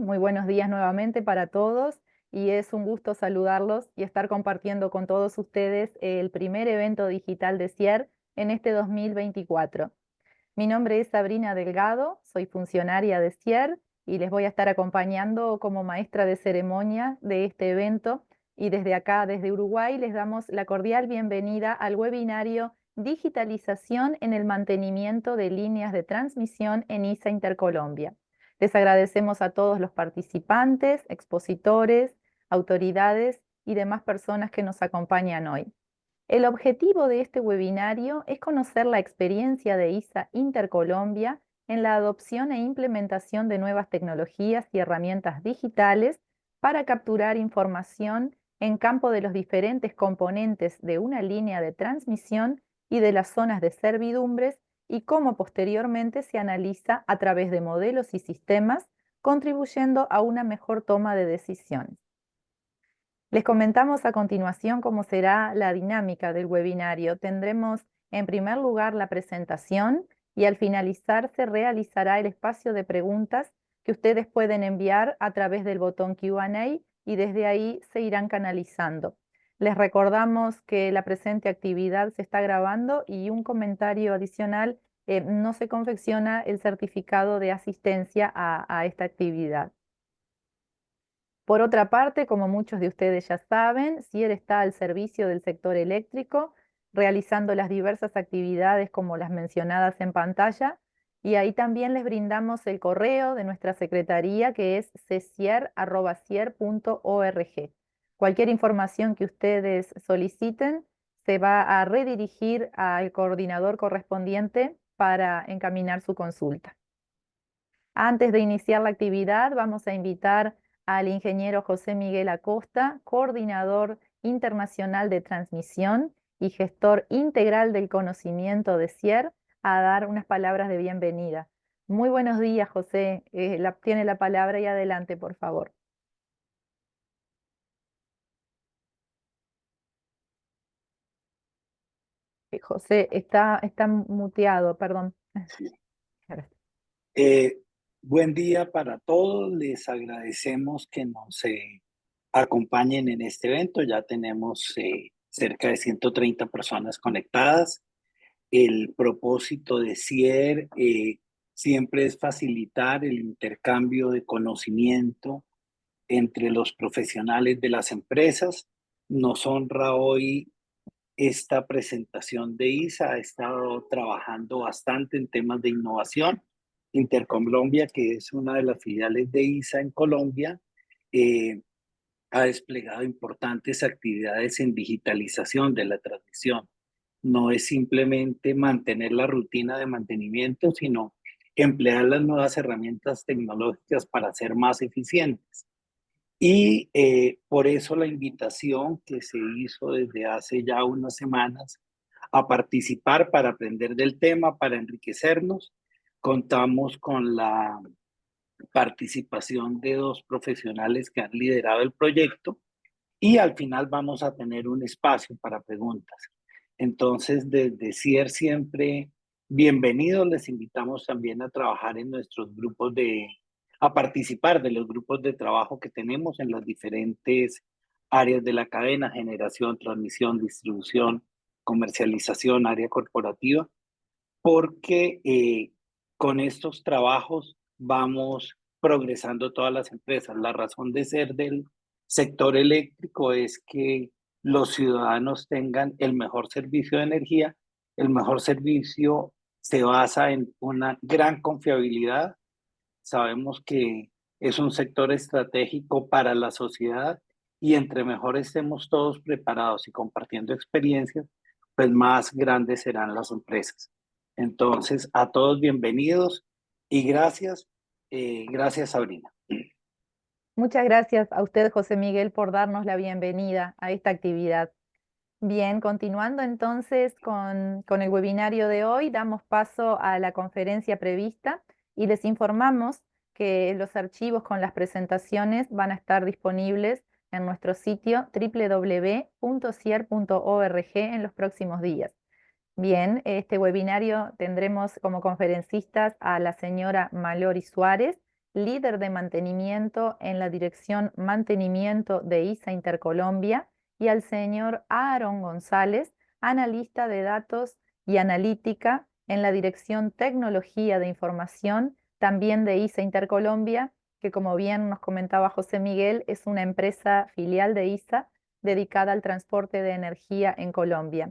muy buenos días nuevamente para todos y es un gusto saludarlos y estar compartiendo con todos ustedes el primer evento digital de CIER en este 2024. Mi nombre es Sabrina Delgado, soy funcionaria de CIER y les voy a estar acompañando como maestra de ceremonia de este evento y desde acá, desde Uruguay, les damos la cordial bienvenida al webinario Digitalización en el mantenimiento de líneas de transmisión en ISA Intercolombia. Les agradecemos a todos los participantes, expositores, autoridades y demás personas que nos acompañan hoy. El objetivo de este webinario es conocer la experiencia de ISA Intercolombia en la adopción e implementación de nuevas tecnologías y herramientas digitales para capturar información en campo de los diferentes componentes de una línea de transmisión y de las zonas de servidumbres y cómo posteriormente se analiza a través de modelos y sistemas, contribuyendo a una mejor toma de decisiones. Les comentamos a continuación cómo será la dinámica del webinario. Tendremos en primer lugar la presentación y al finalizar se realizará el espacio de preguntas que ustedes pueden enviar a través del botón Q&A y desde ahí se irán canalizando. Les recordamos que la presente actividad se está grabando y un comentario adicional: no se confecciona el certificado de asistencia a esta actividad. Por otra parte, como muchos de ustedes ya saben, CIER está al servicio del sector eléctrico, realizando las diversas actividades como las mencionadas en pantalla, y ahí también les brindamos el correo de nuestra secretaría, que es ccier@cier.org. Cualquier información que ustedes soliciten se va a redirigir al coordinador correspondiente para encaminar su consulta. Antes de iniciar la actividad, vamos a invitar al ingeniero José Miguel Acosta, coordinador internacional de transmisión y gestor integral del conocimiento de CIER, a dar unas palabras de bienvenida. Muy buenos días, José. Tiene la palabra y adelante, por favor. José, está muteado, perdón. Sí. Eh, Buen día para todos. Les agradecemos que nos acompañen en este evento. Ya tenemos cerca de 130 personas conectadas. El propósito de CIER siempre es facilitar el intercambio de conocimiento entre los profesionales de las empresas. Nos honra hoy esta presentación de ISA. Ha estado trabajando bastante en temas de innovación. Intercolombia, que es una de las filiales de ISA en Colombia, eh, ha desplegado importantes actividades en digitalización de la transmisión. No es simplemente mantener la rutina de mantenimiento, sino emplear las nuevas herramientas tecnológicas para ser más eficientes. Y por eso la invitación que se hizo desde hace ya unas semanas a participar para aprender del tema, para enriquecernos. Contamos con la participación de dos profesionales que han liderado el proyecto y al final vamos a tener un espacio para preguntas. Entonces, desde CIER siempre bienvenidos, les invitamos también a trabajar en nuestros grupos a participar de los grupos de trabajo que tenemos en las diferentes áreas de la cadena: generación, transmisión, distribución, comercialización, área corporativa, porque con estos trabajos vamos progresando todas las empresas. La razón de ser del sector eléctrico es que los ciudadanos tengan el mejor servicio de energía. El mejor servicio se basa en una gran confiabilidad. Sabemos que es un sector estratégico para la sociedad y entre mejor estemos todos preparados y compartiendo experiencias, pues más grandes serán las empresas. Entonces, a todos bienvenidos y gracias, gracias Sabrina. Muchas gracias a usted, José Miguel, por darnos la bienvenida a esta actividad. Bien, continuando entonces con el webinario de hoy, damos paso a la conferencia prevista y les informamos que los archivos con las presentaciones van a estar disponibles en nuestro sitio www.cier.org en los próximos días. Bien, este webinario tendremos como conferencistas a la señora Mallory Suárez, líder de mantenimiento en la Dirección Mantenimiento de ISA Intercolombia, y al señor Aaron González, analista de datos y analítica en la Dirección Tecnología de Información, también de ISA Intercolombia, que como bien nos comentaba José Miguel, es una empresa filial de ISA dedicada al transporte de energía en Colombia.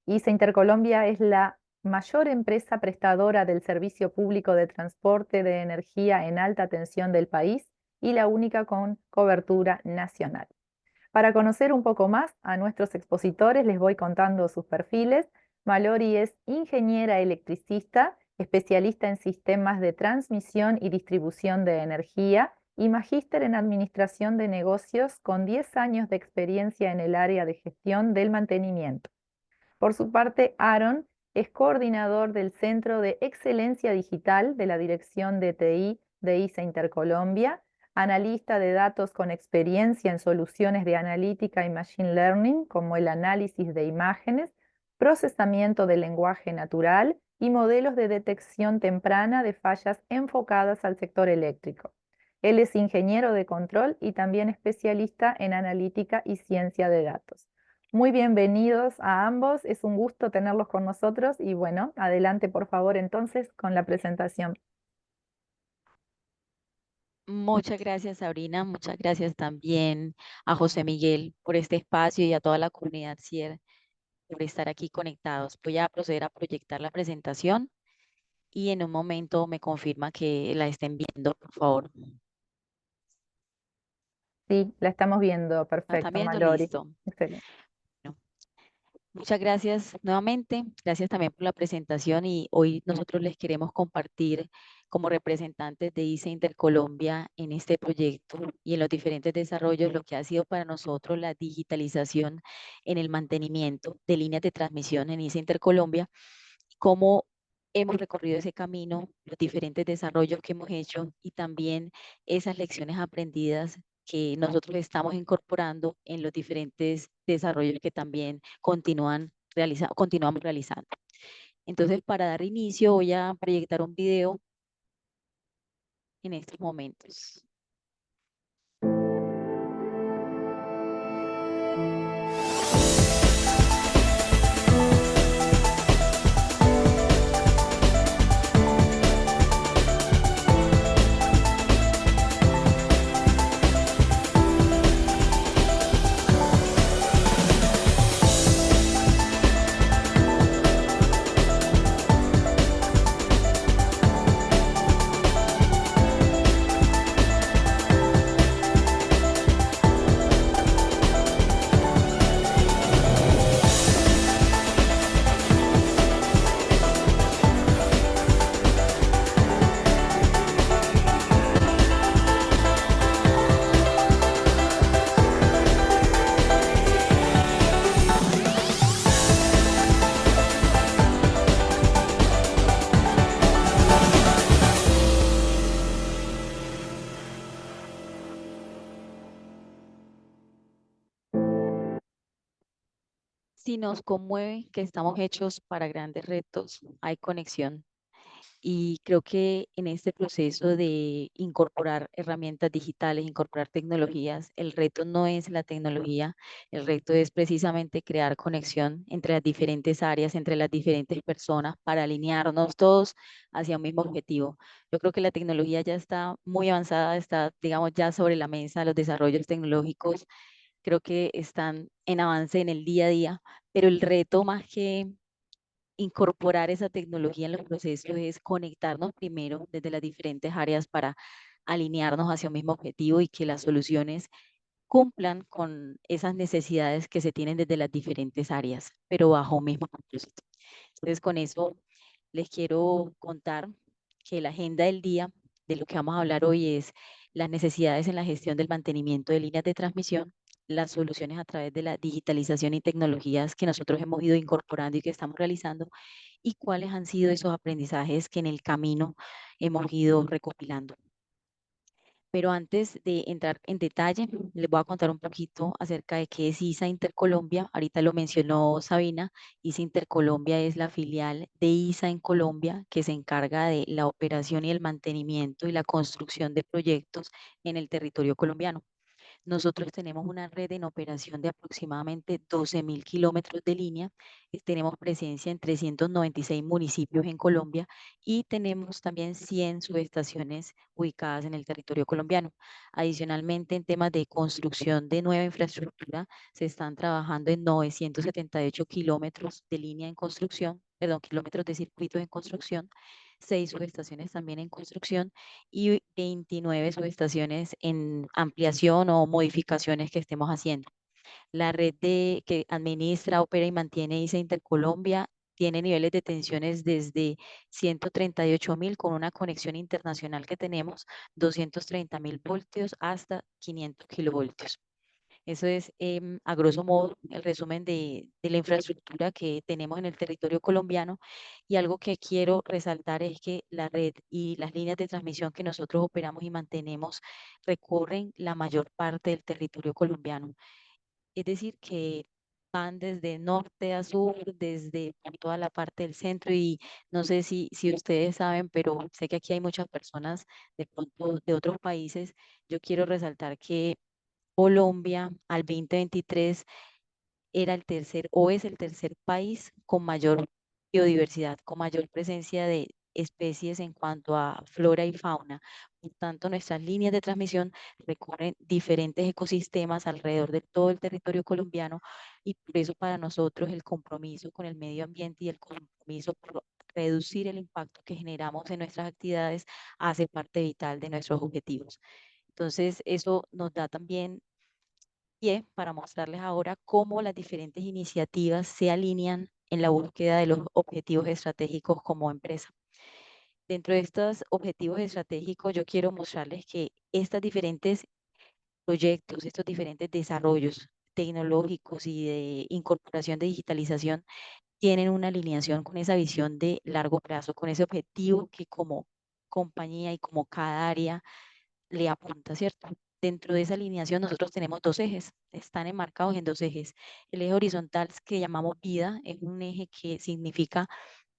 ISA Intercolombia es la mayor empresa prestadora del servicio público de transporte de energía en alta tensión del país y la única con cobertura nacional. Para conocer un poco más a nuestros expositores, les voy contando sus perfiles. Mallory es ingeniera electricista, especialista en sistemas de transmisión y distribución de energía y magíster en administración de negocios con 10 años de experiencia en el área de gestión del mantenimiento. Por su parte, Aaron es coordinador del Centro de Excelencia Digital de la Dirección de TI de ISA Intercolombia, analista de datos con experiencia en soluciones de analítica y machine learning, como el análisis de imágenes, procesamiento del lenguaje natural y modelos de detección temprana de fallas enfocadas al sector eléctrico. Él es ingeniero de control y también especialista en analítica y ciencia de datos. Muy bienvenidos a ambos, es un gusto tenerlos con nosotros y bueno, adelante por favor entonces con la presentación. Muchas gracias, Sabrina. Muchas gracias también a José Miguel por este espacio y a toda la comunidad CIER por estar aquí conectados. Voy a proceder a proyectar la presentación y en un momento me confirma que la estén viendo, por favor. Sí, la estamos viendo, ¿La están perfecto, viendo? Mallory. Listo. Excelente. Bueno, muchas gracias nuevamente. Gracias también por la presentación y hoy nosotros les queremos compartir como representantes de ICE Intercolombia en este proyecto y en los diferentes desarrollos lo que ha sido para nosotros la digitalización en el mantenimiento de líneas de transmisión en ICE Intercolombia, cómo hemos recorrido ese camino, los diferentes desarrollos que hemos hecho y también esas lecciones aprendidas que nosotros estamos incorporando en los diferentes desarrollos que también continuamos realizando. Entonces, para dar inicio, voy a proyectar un video en estos momentos. Si nos conmueve que estamos hechos para grandes retos, hay conexión. Y creo que en este proceso de incorporar herramientas digitales, incorporar tecnologías, el reto no es la tecnología, el reto es precisamente crear conexión entre las diferentes áreas, entre las diferentes personas para alinearnos todos hacia un mismo objetivo. Yo creo que la tecnología ya está muy avanzada, está, digamos, ya sobre la mesa, los desarrollos tecnológicos creo que están en avance en el día a día, pero el reto más que incorporar esa tecnología en los procesos es conectarnos primero desde las diferentes áreas para alinearnos hacia un mismo objetivo y que las soluciones cumplan con esas necesidades que se tienen desde las diferentes áreas, pero bajo un mismo propósito. Entonces, con eso les quiero contar que la agenda del día de lo que vamos a hablar hoy es las necesidades en la gestión del mantenimiento de líneas de transmisión, las soluciones a través de la digitalización y tecnologías que nosotros hemos ido incorporando y que estamos realizando y cuáles han sido esos aprendizajes que en el camino hemos ido recopilando. Pero antes de entrar en detalle, les voy a contar un poquito acerca de qué es ISA Intercolombia. Ahorita lo mencionó Sabina. ISA Intercolombia es la filial de ISA en Colombia que se encarga de la operación y el mantenimiento y la construcción de proyectos en el territorio colombiano. Nosotros tenemos una red en operación de aproximadamente 12.000 kilómetros de línea. Tenemos presencia en 396 municipios en Colombia y tenemos también 100 subestaciones ubicadas en el territorio colombiano. Adicionalmente, en temas de construcción de nueva infraestructura, se están trabajando en 978 kilómetros de línea en construcción, perdón, kilómetros de circuitos en construcción, 6 subestaciones también en construcción y 29 subestaciones en ampliación o modificaciones que estemos haciendo. La red que administra, opera y mantiene ISA Intercolombia tiene niveles de tensiones desde 138.000 con una conexión internacional que tenemos, 230.000 voltios hasta 500 kilovoltios. Eso es, a grosso modo, el resumen de la infraestructura que tenemos en el territorio colombiano. Y algo que quiero resaltar es que la red y las líneas de transmisión que nosotros operamos y mantenemos recorren la mayor parte del territorio colombiano. Es decir, que van desde norte a sur, desde por toda la parte del centro. Y no sé si ustedes saben, pero sé que aquí hay muchas personas de pronto de otros países. Yo quiero resaltar que Colombia al 2023 era el tercer o es el tercer país con mayor biodiversidad, con mayor presencia de especies en cuanto a flora y fauna. Por tanto, nuestras líneas de transmisión recorren diferentes ecosistemas alrededor de todo el territorio colombiano y por eso para nosotros el compromiso con el medio ambiente y el compromiso por reducir el impacto que generamos en nuestras actividades hace parte vital de nuestros objetivos. Entonces, eso nos da también pie para mostrarles ahora cómo las diferentes iniciativas se alinean en la búsqueda de los objetivos estratégicos como empresa. Dentro de estos objetivos estratégicos, yo quiero mostrarles que estos diferentes proyectos, estos diferentes desarrollos tecnológicos y de incorporación de digitalización tienen una alineación con esa visión de largo plazo, con ese objetivo que como compañía y como cada área le apunta, ¿cierto? Dentro de esa alineación nosotros tenemos dos ejes, están enmarcados en dos ejes. El eje horizontal que llamamos vida es un eje que significa,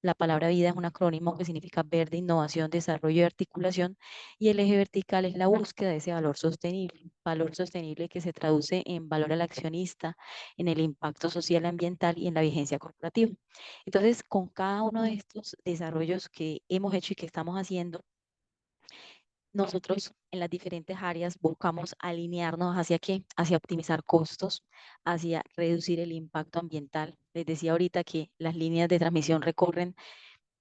la palabra vida es un acrónimo que significa verde, innovación, desarrollo y articulación, y el eje vertical es la búsqueda de ese valor sostenible que se traduce en valor al accionista, en el impacto social y ambiental y en la vigencia corporativa. Entonces, con cada uno de estos desarrollos que hemos hecho y que estamos haciendo, nosotros en las diferentes áreas buscamos alinearnos hacia qué, hacia optimizar costos, hacia reducir el impacto ambiental. Les decía ahorita que las líneas de transmisión recorren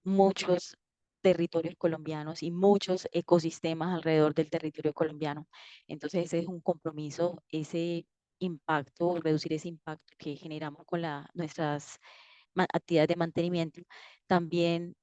muchos territorios colombianos y muchos ecosistemas alrededor del territorio colombiano. Entonces ese es un compromiso, ese impacto, reducir ese impacto que generamos con nuestras actividades de mantenimiento. También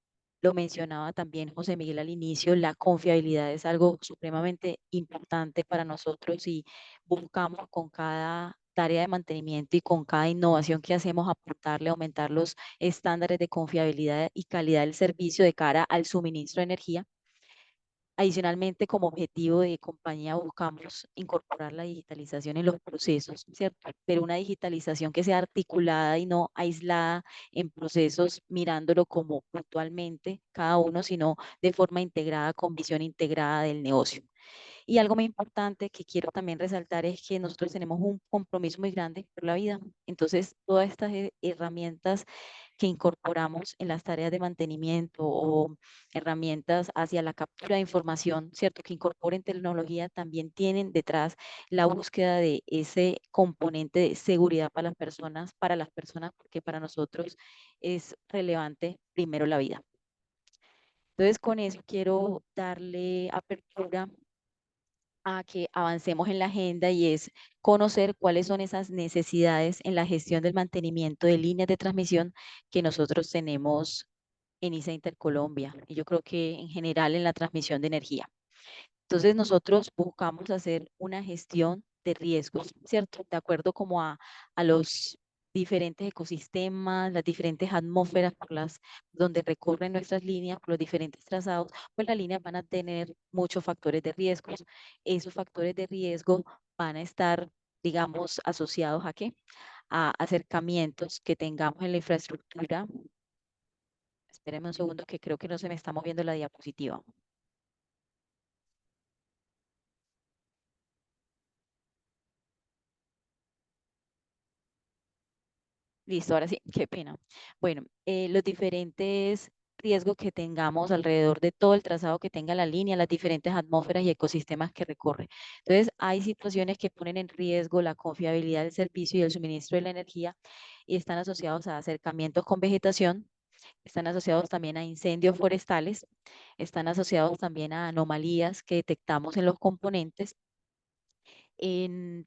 lo mencionaba también José Miguel al inicio, la confiabilidad es algo supremamente importante para nosotros y buscamos con cada tarea de mantenimiento y con cada innovación que hacemos aportarle, aumentar los estándares de confiabilidad y calidad del servicio de cara al suministro de energía. Adicionalmente, como objetivo de compañía, buscamos incorporar la digitalización en los procesos, ¿cierto? Pero una digitalización que sea articulada y no aislada en procesos, mirándolo como puntualmente cada uno, sino de forma integrada, con visión integrada del negocio. Y algo muy importante que quiero también resaltar es que nosotros tenemos un compromiso muy grande por la vida. Entonces, todas estas herramientas que incorporamos en las tareas de mantenimiento o herramientas hacia la captura de información, ¿cierto? Que incorporen tecnología, también tienen detrás la búsqueda de ese componente de seguridad para las personas, porque para nosotros es relevante primero la vida. Entonces, con eso quiero darle apertura a que avancemos en la agenda y es conocer cuáles son esas necesidades en la gestión del mantenimiento de líneas de transmisión que nosotros tenemos en ISA Intercolombia y yo creo que en general en la transmisión de energía. Entonces nosotros buscamos hacer una gestión de riesgos, ¿cierto? De acuerdo como a los diferentes ecosistemas, las diferentes atmósferas por las donde recorren nuestras líneas, por los diferentes trazados, pues las líneas van a tener muchos factores de riesgo. Esos factores de riesgo van a estar, digamos, asociados ¿a qué? A acercamientos que tengamos en la infraestructura. Espérenme un segundo que creo que no se me está moviendo la diapositiva. Listo, ahora sí, qué pena. Bueno, los diferentes riesgos que tengamos alrededor de todo el trazado que tenga la línea, las diferentes atmósferas y ecosistemas que recorre. Entonces, hay situaciones que ponen en riesgo la confiabilidad del servicio y el suministro de la energía y están asociados a acercamientos con vegetación, están asociados también a incendios forestales, están asociados también a anomalías que detectamos en los componentes,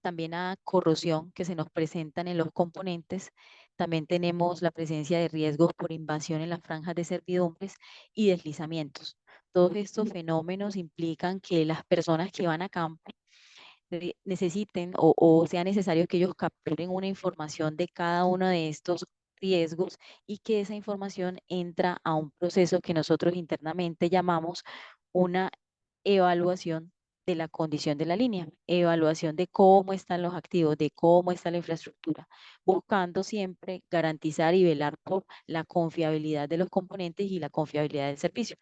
también a corrosión que se nos presentan en los componentes. También tenemos la presencia de riesgos por invasión en las franjas de servidumbres y deslizamientos. Todos estos fenómenos implican que las personas que van a campo necesiten o sea necesario que ellos capturen una información de cada uno de estos riesgos y que esa información entra a un proceso que nosotros internamente llamamos una evaluación de la condición de la línea, evaluación de cómo están los activos, de cómo está la infraestructura, buscando siempre garantizar y velar por la confiabilidad de los componentes y la confiabilidad del servicio.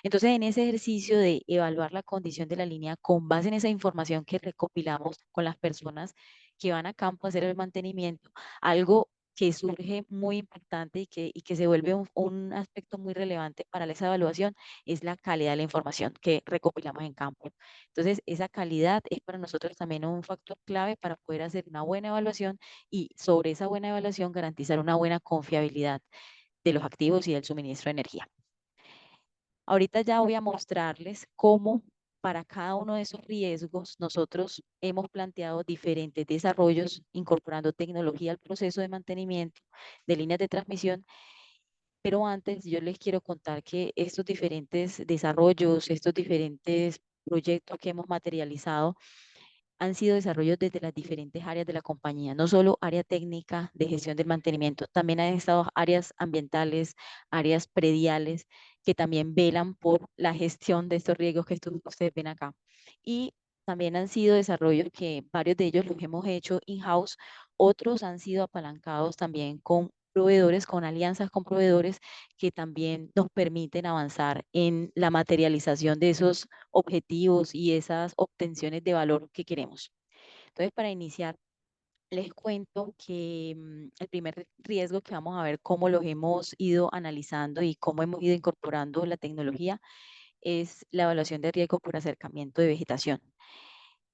Entonces, en ese ejercicio de evaluar la condición de la línea con base en esa información que recopilamos con las personas que van a campo a hacer el mantenimiento, algo que surge muy importante y que se vuelve un aspecto muy relevante para esa evaluación es la calidad de la información que recopilamos en campo. Entonces, esa calidad es para nosotros también un factor clave para poder hacer una buena evaluación y sobre esa buena evaluación garantizar una buena confiabilidad de los activos y del suministro de energía. Ahorita ya voy a mostrarles cómo para cada uno de esos riesgos nosotros hemos planteado diferentes desarrollos incorporando tecnología al proceso de mantenimiento de líneas de transmisión, pero antes yo les quiero contar que estos diferentes desarrollos, estos diferentes proyectos que hemos materializado han sido desarrollos desde las diferentes áreas de la compañía, no solo área técnica de gestión del mantenimiento, también han estado áreas ambientales, áreas prediales, que también velan por la gestión de estos riesgos que ustedes ven acá. Y también han sido desarrollos que varios de ellos los hemos hecho in-house, otros han sido apalancados también con proveedores, con alianzas con proveedores que también nos permiten avanzar en la materialización de esos objetivos y esas obtenciones de valor que queremos. Entonces, para iniciar, les cuento que el primer riesgo que vamos a ver cómo los hemos ido analizando y cómo hemos ido incorporando la tecnología es la evaluación de riesgo por acercamiento de vegetación.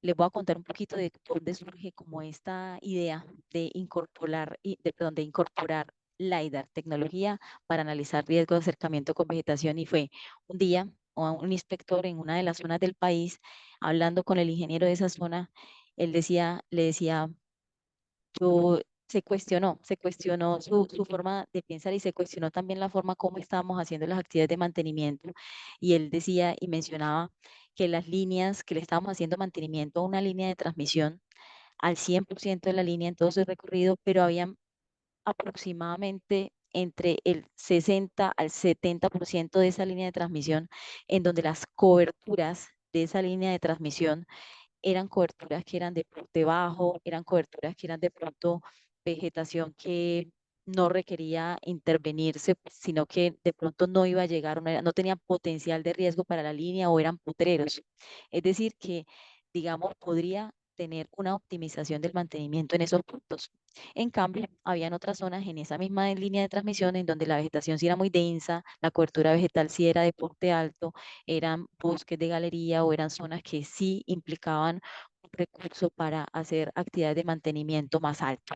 Les voy a contar un poquito de dónde surge como esta idea de incorporar, de incorporar LiDAR, tecnología para analizar riesgos de acercamiento con vegetación. Y fue un día un inspector en una de las zonas del país, hablando con el ingeniero de esa zona, él decía, le decía, se cuestionó su forma de pensar y se cuestionó también la forma como estábamos haciendo las actividades de mantenimiento. Y él decía y mencionaba que las líneas que le estábamos haciendo mantenimiento a una línea de transmisión al 100% de la línea en todo su recorrido, pero habían aproximadamente entre el 60 al 70% de esa línea de transmisión en donde las coberturas de esa línea de transmisión eran coberturas que eran de porte bajo, eran coberturas que eran de pronto vegetación que no requería intervenirse, sino que de pronto no iba a llegar, no tenía potencial de riesgo para la línea o eran potreros. Es decir, que, digamos, podría tener una optimización del mantenimiento en esos puntos. En cambio, habían otras zonas en esa misma línea de transmisión en donde la vegetación sí era muy densa, la cobertura vegetal sí era de porte alto, eran bosques de galería o eran zonas que sí implicaban un recurso para hacer actividades de mantenimiento más alto.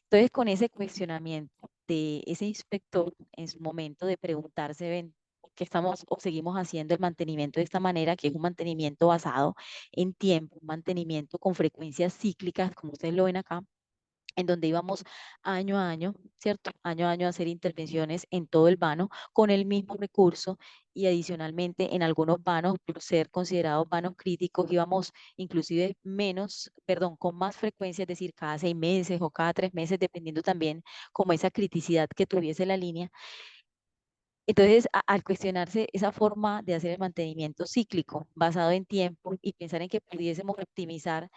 Entonces, con ese cuestionamiento de ese inspector en su momento de preguntarse, ven, ¿por qué estamos o seguimos haciendo el mantenimiento de esta manera, que es un mantenimiento basado en tiempo, un mantenimiento con frecuencias cíclicas, como ustedes lo ven acá? en donde íbamos año a año, ¿cierto? Año a año a hacer intervenciones en todo el vano con el mismo recurso y adicionalmente en algunos vanos, por ser considerados vanos críticos, íbamos inclusive menos, perdón, con más frecuencia, es decir, cada 6 meses o cada 3 meses, dependiendo también como esa criticidad que tuviese la línea. Entonces, al cuestionarse esa forma de hacer el mantenimiento cíclico basado en tiempo y pensar en que pudiésemos optimizar,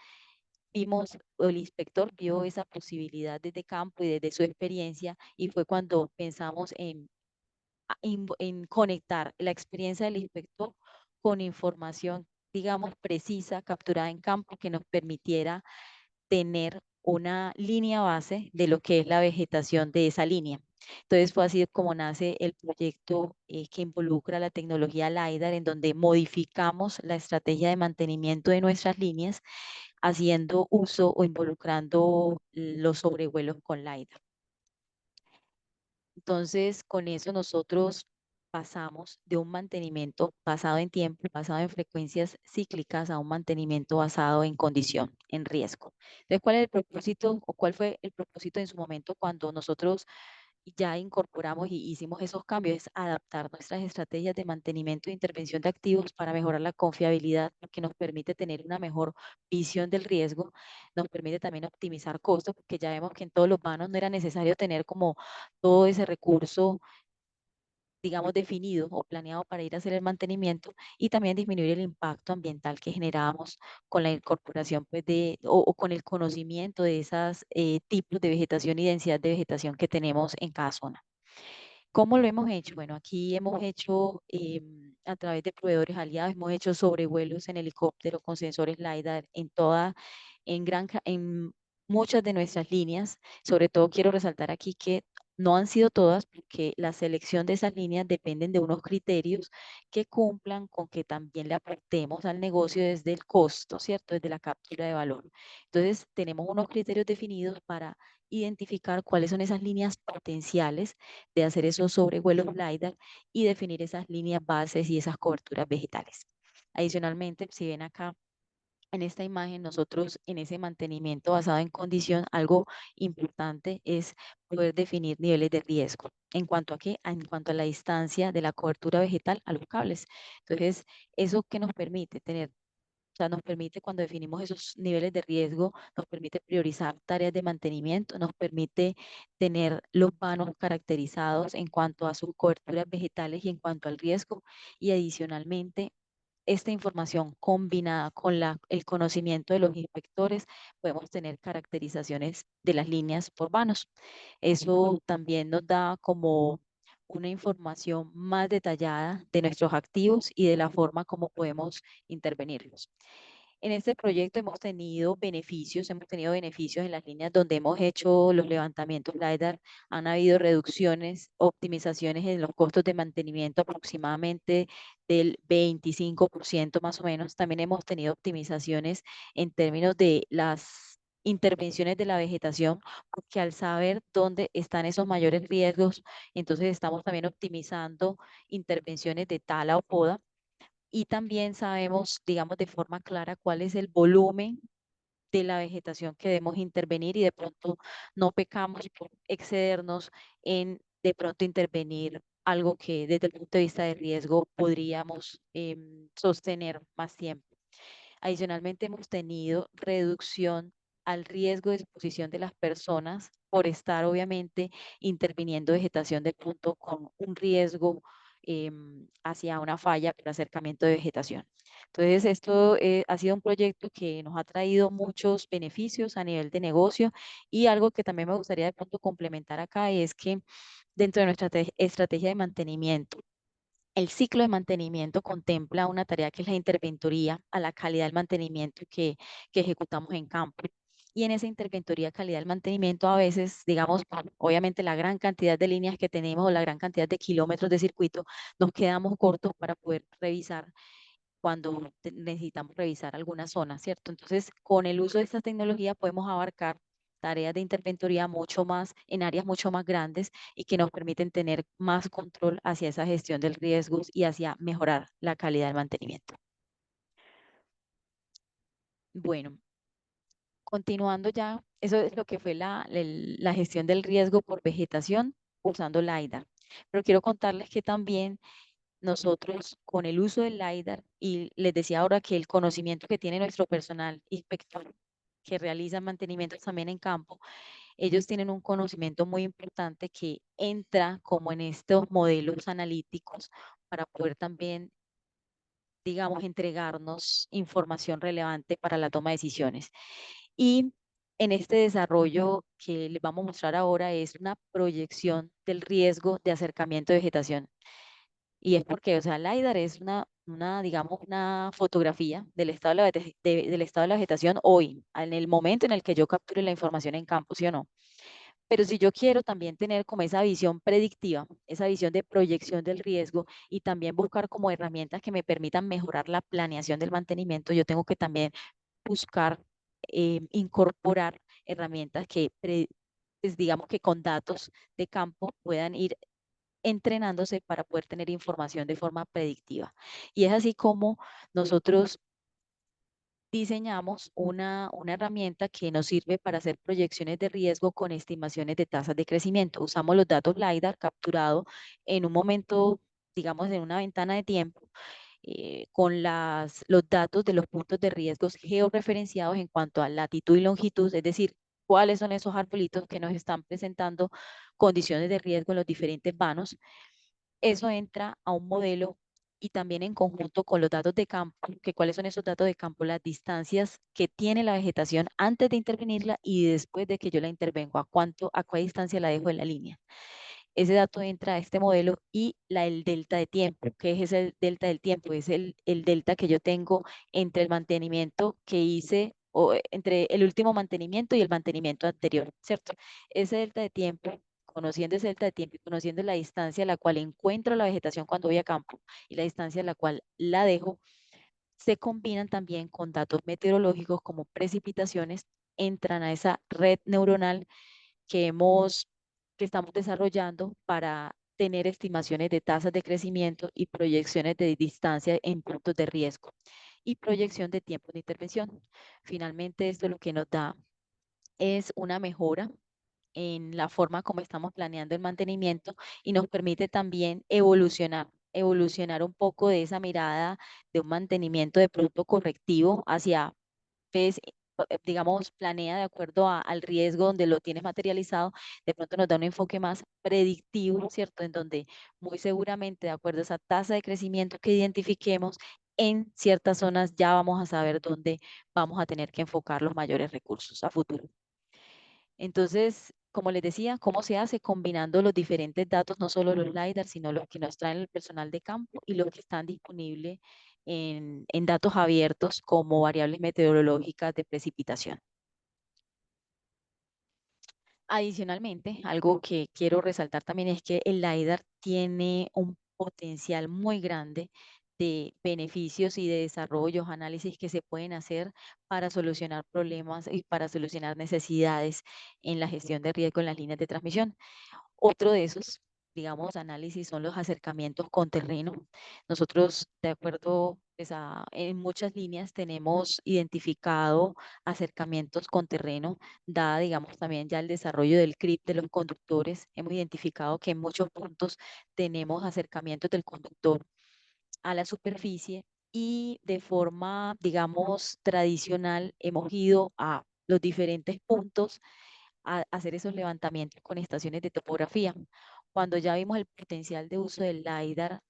vimos, o el inspector vio esa posibilidad desde campo y desde su experiencia, y fue cuando pensamos en conectar la experiencia del inspector con información, digamos, precisa, capturada en campo, que nos permitiera tener una línea base de lo que es la vegetación de esa línea. Entonces fue así como nace el proyecto que involucra la tecnología LiDAR, en donde modificamos la estrategia de mantenimiento de nuestras líneas haciendo uso o involucrando los sobrevuelos con LiDAR. Entonces, con eso nosotros pasamos de un mantenimiento basado en tiempo, basado en frecuencias cíclicas, a un mantenimiento basado en condición, en riesgo. Entonces, ¿cuál es el propósito o cuál fue el propósito en su momento cuando nosotros ya incorporamos y hicimos esos cambios? Es adaptar nuestras estrategias de mantenimiento e intervención de activos para mejorar la confiabilidad, que nos permite tener una mejor visión del riesgo, nos permite también optimizar costos, porque ya vemos que en todos los vanos no era necesario tener como todo ese recurso, digamos, definido o planeado para ir a hacer el mantenimiento, y también disminuir el impacto ambiental que generábamos con la incorporación pues, o con el conocimiento de esos tipos de vegetación y densidad de vegetación que tenemos en cada zona. ¿Cómo lo hemos hecho? Bueno, aquí hemos hecho a través de proveedores aliados, hemos hecho sobrevuelos en helicóptero con sensores LiDAR en muchas de nuestras líneas. Sobre todo quiero resaltar aquí que no han sido todas, porque la selección de esas líneas dependen de unos criterios que cumplan con que también le aportemos al negocio desde el costo, ¿cierto? Desde la captura de valor. Entonces, tenemos unos criterios definidos para identificar cuáles son esas líneas potenciales de hacer esos sobrevuelos LiDAR y definir esas líneas bases y esas coberturas vegetales. Adicionalmente, si ven acá en esta imagen, nosotros en ese mantenimiento basado en condición, algo importante es poder definir niveles de riesgo. ¿En cuanto a qué? En cuanto a la distancia de la cobertura vegetal a los cables. Entonces, ¿eso qué nos permite? Tener, o sea, nos permite, cuando definimos esos niveles de riesgo, nos permite priorizar tareas de mantenimiento, nos permite tener los vanos caracterizados en cuanto a sus coberturas vegetales y en cuanto al riesgo. Y adicionalmente, esta información combinada con el conocimiento de los inspectores, podemos tener caracterizaciones de las líneas por vanos. Eso también nos da como una información más detallada de nuestros activos y de la forma como podemos intervenirlos. En este proyecto hemos tenido beneficios en las líneas donde hemos hecho los levantamientos LiDAR. Han habido reducciones, optimizaciones en los costos de mantenimiento aproximadamente del 25% más o menos. También hemos tenido optimizaciones en términos de las intervenciones de la vegetación, porque al saber dónde están esos mayores riesgos, entonces estamos también optimizando intervenciones de tala o poda, y también sabemos, digamos, de forma clara cuál es el volumen de la vegetación que debemos intervenir, y de pronto no pecamos por excedernos en de pronto intervenir algo que desde el punto de vista de riesgo podríamos sostener más tiempo. Adicionalmente, hemos tenido reducción al riesgo de exposición de las personas por estar obviamente interviniendo vegetación de punto con un riesgo hacia una falla por acercamiento de vegetación. Entonces, esto ha sido un proyecto que nos ha traído muchos beneficios a nivel de negocio, y algo que también me gustaría de pronto complementar acá es que dentro de nuestra estrategia de mantenimiento, el ciclo de mantenimiento contempla una tarea que es la interventoría a la calidad del mantenimiento que ejecutamos en campo. Y en esa interventoría de calidad del mantenimiento, a veces, digamos, obviamente la gran cantidad de líneas que tenemos o la gran cantidad de kilómetros de circuito, nos quedamos cortos para poder revisar cuando necesitamos revisar alguna zona, ¿cierto? Entonces, con el uso de esta tecnología podemos abarcar tareas de interventoría mucho más, en áreas mucho más grandes, y que nos permiten tener más control hacia esa gestión del riesgos y hacia mejorar la calidad del mantenimiento. Bueno, Continuando ya, eso es lo que fue la gestión del riesgo por vegetación usando LiDAR. Pero quiero contarles que también nosotros con el uso del LiDAR, y les decía ahora que el conocimiento que tiene nuestro personal inspector que realiza mantenimientos también en campo, ellos tienen un conocimiento muy importante que entra como en estos modelos analíticos para poder también, digamos, entregarnos información relevante para la toma de decisiones. Y en este desarrollo que les vamos a mostrar ahora es una proyección del riesgo de acercamiento de vegetación. Y es porque, o sea, LiDAR es digamos, una fotografía del estado del estado de la vegetación hoy, en el momento en el que yo capture la información en campo, ¿sí o no? Pero si yo quiero también tener como esa visión predictiva, esa visión de proyección del riesgo y también buscar como herramientas que me permitan mejorar la planeación del mantenimiento, yo tengo que también buscar incorporar herramientas que, pues digamos que con datos de campo puedan ir entrenándose para poder tener información de forma predictiva. Y es así como nosotros diseñamos una herramienta que nos sirve para hacer proyecciones de riesgo con estimaciones de tasas de crecimiento. Usamos los datos LiDAR capturados en un momento, digamos, en una ventana de tiempo, con los datos de los puntos de riesgos georreferenciados en cuanto a latitud y longitud, es decir, cuáles son esos arbolitos que nos están presentando condiciones de riesgo en los diferentes vanos. Eso entra a un modelo y también en conjunto con los datos de campo, que cuáles son esos datos de campo, las distancias que tiene la vegetación antes de intervenirla y después de que yo la intervengo, a cuál distancia la dejo en la línea. Ese dato entra a este modelo y el delta de tiempo. ¿Qué es ese delta del tiempo? Es el delta que yo tengo entre el mantenimiento que hice o entre el último mantenimiento y el mantenimiento anterior, ¿cierto? Ese delta de tiempo, conociendo ese delta de tiempo y conociendo la distancia a la cual encuentro la vegetación cuando voy a campo y la distancia a la cual la dejo, se combinan también con datos meteorológicos como precipitaciones, entran a esa red neuronal que que estamos desarrollando para tener estimaciones de tasas de crecimiento y proyecciones de distancia en puntos de riesgo y proyección de tiempos de intervención. Finalmente, esto lo que nos da es una mejora en la forma como estamos planeando el mantenimiento y nos permite también evolucionar un poco de esa mirada de un mantenimiento de producto correctivo hacia, pues, digamos, planea de acuerdo al riesgo donde lo tienes materializado, de pronto nos da un enfoque más predictivo, ¿cierto? En donde muy seguramente, de acuerdo a esa tasa de crecimiento que identifiquemos, en ciertas zonas ya vamos a saber dónde vamos a tener que enfocar los mayores recursos a futuro. Entonces, como les decía, ¿cómo se hace? Combinando los diferentes datos, no solo los LiDAR, sino los que nos traen el personal de campo y los que están disponibles en datos abiertos como variables meteorológicas de precipitación. Adicionalmente, algo que quiero resaltar también es que el LiDAR tiene un potencial muy grande de beneficios y de desarrollos, análisis que se pueden hacer para solucionar problemas y para solucionar necesidades en la gestión de riesgo en las líneas de transmisión. Otro de esos, digamos, análisis son los acercamientos con terreno. Nosotros, de acuerdo, pues, en muchas líneas tenemos identificado acercamientos con terreno, dada, digamos, también ya el desarrollo del CRIP de los conductores. Hemos identificado que en muchos puntos tenemos acercamientos del conductor a la superficie y de forma, digamos, tradicional hemos ido a los diferentes puntos a hacer esos levantamientos con estaciones de topografía. Cuando ya vimos el potencial de uso del LiDAR,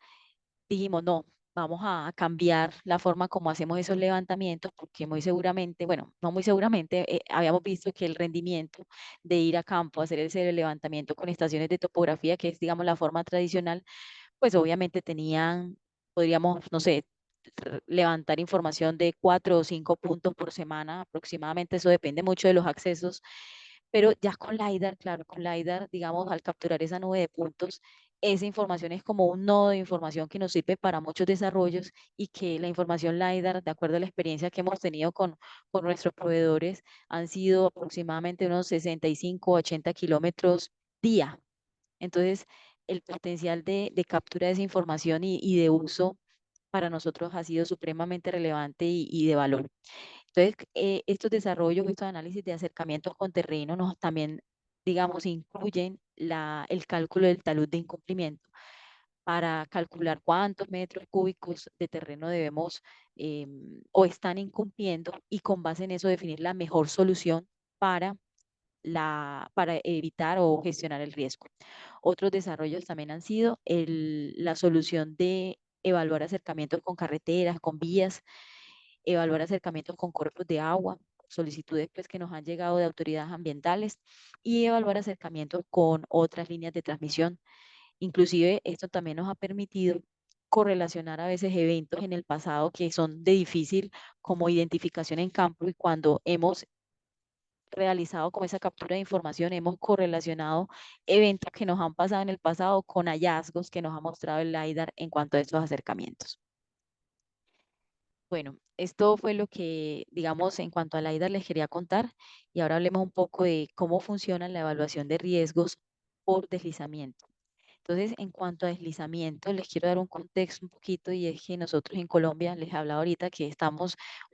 dijimos, no, vamos a cambiar la forma como hacemos esos levantamientos, porque muy seguramente, bueno, no muy seguramente, habíamos visto que el rendimiento de ir a campo, hacer ese levantamiento con estaciones de topografía, que es, digamos, la forma tradicional, pues obviamente podríamos, no sé, levantar información de 4 o 5 puntos por semana aproximadamente, eso depende mucho de los accesos, pero ya con LiDAR, claro, con LiDAR, digamos, al capturar esa nube de puntos, esa información es como un nodo de información que nos sirve para muchos desarrollos y que la información LiDAR, de acuerdo a la experiencia que hemos tenido con nuestros proveedores, han sido aproximadamente unos 65 o 80 kilómetros día. Entonces, el potencial de captura de esa información y de uso para nosotros ha sido supremamente relevante y de valor. Entonces, estos desarrollos, estos análisis de acercamientos con terreno nos también, digamos, incluyen el cálculo del talud de incumplimiento para calcular cuántos metros cúbicos de terreno debemos o están incumpliendo y con base en eso definir la mejor solución para para evitar o gestionar el riesgo. Otros desarrollos también han sido la solución de evaluar acercamientos con carreteras, con vías, evaluar acercamientos con cuerpos de agua, solicitudes pues, que nos han llegado de autoridades ambientales y evaluar acercamientos con otras líneas de transmisión. Inclusive esto también nos ha permitido correlacionar a veces eventos en el pasado que son de difícil como identificación en campo y cuando hemos realizado como esa captura de información, hemos correlacionado eventos que nos han pasado en el pasado con hallazgos que nos ha mostrado el LiDAR en cuanto a estos acercamientos. Bueno, esto fue lo que, digamos, en cuanto al LiDAR les quería contar y ahora hablemos un poco de cómo funciona la evaluación de riesgos por deslizamiento. Entonces, en cuanto a deslizamiento, les quiero dar un contexto un poquito y es que nosotros en Colombia, les he hablado ahorita que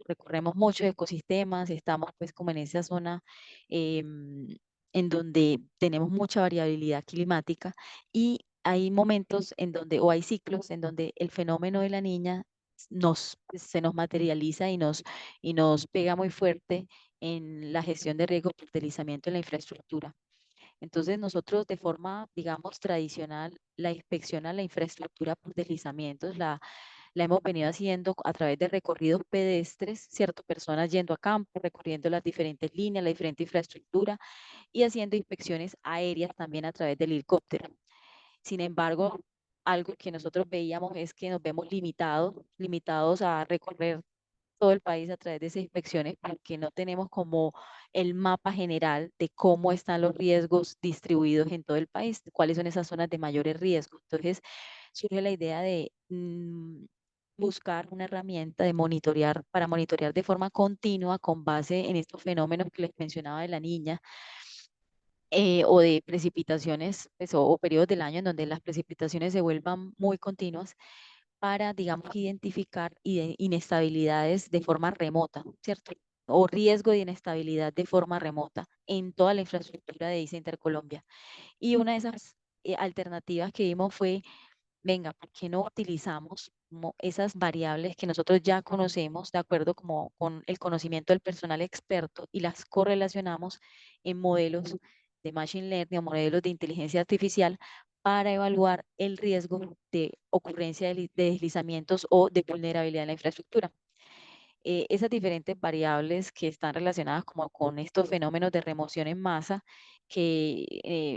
recorremos muchos ecosistemas, estamos pues como en esa zona en donde tenemos mucha variabilidad climática y hay momentos en donde, o hay ciclos en donde el fenómeno de la niña se nos materializa y nos pega muy fuerte en la gestión de riesgo por deslizamiento en la infraestructura. Entonces nosotros de forma, digamos, tradicional, la inspección a la infraestructura por deslizamientos la hemos venido haciendo a través de recorridos pedestres, ¿cierto? Personas yendo a campo, recorriendo las diferentes líneas, la diferente infraestructura y haciendo inspecciones aéreas también a través del helicóptero. Sin embargo, algo que nosotros veíamos es que nos vemos limitados a recorrer todo el país a través de esas inspecciones porque no tenemos como el mapa general de cómo están los riesgos distribuidos en todo el país, cuáles son esas zonas de mayores riesgos. Entonces, surge la idea de buscar una herramienta de monitorear, para monitorear de forma continua con base en estos fenómenos que les mencionaba de la niña, o de precipitaciones pues, o periodos del año en donde las precipitaciones se vuelvan muy continuas para, digamos, identificar inestabilidades de forma remota, ¿cierto? O riesgo de inestabilidad de forma remota en toda la infraestructura de ICE Intercolombia. Y una de esas alternativas que vimos fue, venga, ¿por qué no utilizamos como esas variables que nosotros ya conocemos de acuerdo como con el conocimiento del personal experto y las correlacionamos en modelos de machine learning o modelos de inteligencia artificial para evaluar el riesgo de ocurrencia de deslizamientos o de vulnerabilidad en la infraestructura? Esas diferentes variables que están relacionadas como con estos fenómenos de remoción en masa, que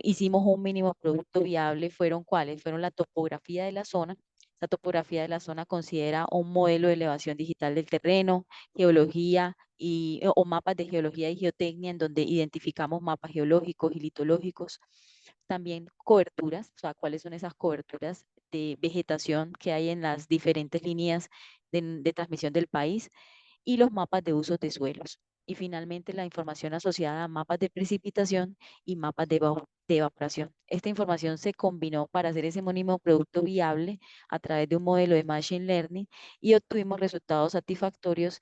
hicimos un mínimo producto viable, fueron cuáles? Fueron la topografía de la zona. La topografía de la zona considera un modelo de elevación digital del terreno, geología o mapas de geología y geotecnia en donde identificamos mapas geológicos y litológicos. También coberturas, o sea, cuáles son esas coberturas de vegetación que hay en las diferentes líneas de transmisión del país y los mapas de usos de suelos. Y finalmente la información asociada a mapas de precipitación y mapas de evaporación. Esta información se combinó para hacer ese mínimo producto viable a través de un modelo de Machine Learning y obtuvimos resultados satisfactorios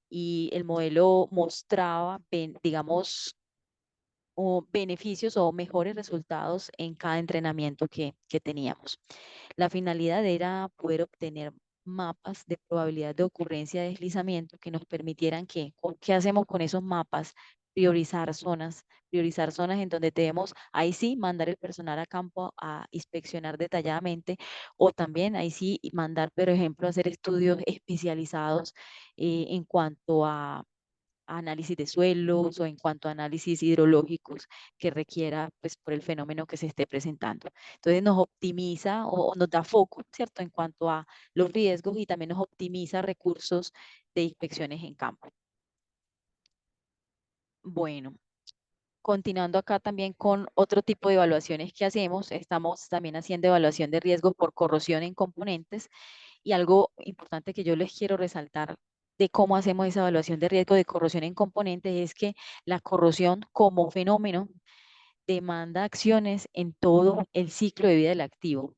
y el modelo mostraba, digamos, o beneficios o mejores resultados en cada entrenamiento que teníamos. La finalidad era poder obtener mapas de probabilidad de ocurrencia de deslizamiento que nos permitieran ¿qué hacemos con esos mapas? Priorizar zonas en donde debemos, ahí sí, mandar el personal a campo a inspeccionar detalladamente, o también ahí sí mandar, por ejemplo, a hacer estudios especializados en cuanto a análisis de suelos o en cuanto a análisis hidrológicos que requiera, pues, por el fenómeno que se esté presentando. Entonces nos optimiza o nos da foco, ¿cierto? En cuanto a los riesgos y también nos optimiza recursos de inspecciones en campo. Bueno, continuando acá también con otro tipo de evaluaciones que hacemos, estamos también haciendo evaluación de riesgos por corrosión en componentes y algo importante que yo les quiero resaltar de cómo hacemos esa evaluación de riesgo de corrosión en componentes es que la corrosión como fenómeno demanda acciones en todo el ciclo de vida del activo.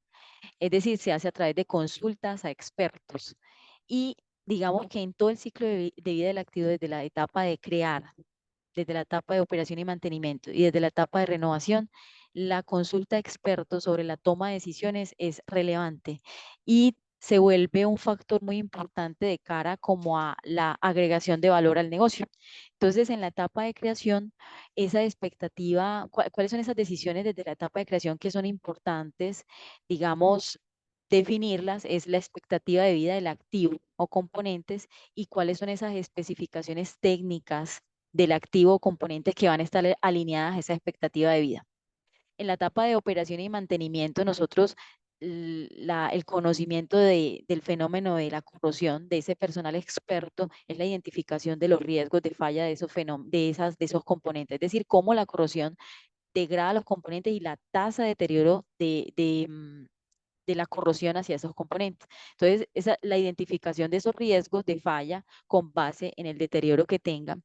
Es decir, se hace a través de consultas a expertos y digamos que en todo el ciclo de vida del activo, desde la etapa de crear, desde la etapa de operación y mantenimiento y desde la etapa de renovación, la consulta de expertos sobre la toma de decisiones es relevante y se vuelve un factor muy importante de cara como a la agregación de valor al negocio. Entonces, en la etapa de creación, esa expectativa, ¿cuáles son esas decisiones desde la etapa de creación que son importantes, digamos, definirlas? Es la expectativa de vida del activo o componentes y cuáles son esas especificaciones técnicas del activo o componentes que van a estar alineadas a esa expectativa de vida. En la etapa de operación y mantenimiento, nosotros el conocimiento del fenómeno de la corrosión, de ese personal experto, es la identificación de los riesgos de falla de esos, de esos componentes, es decir, cómo la corrosión degrada los componentes y la tasa de deterioro de la corrosión hacia esos componentes. Entonces, la identificación de esos riesgos de falla con base en el deterioro que tengan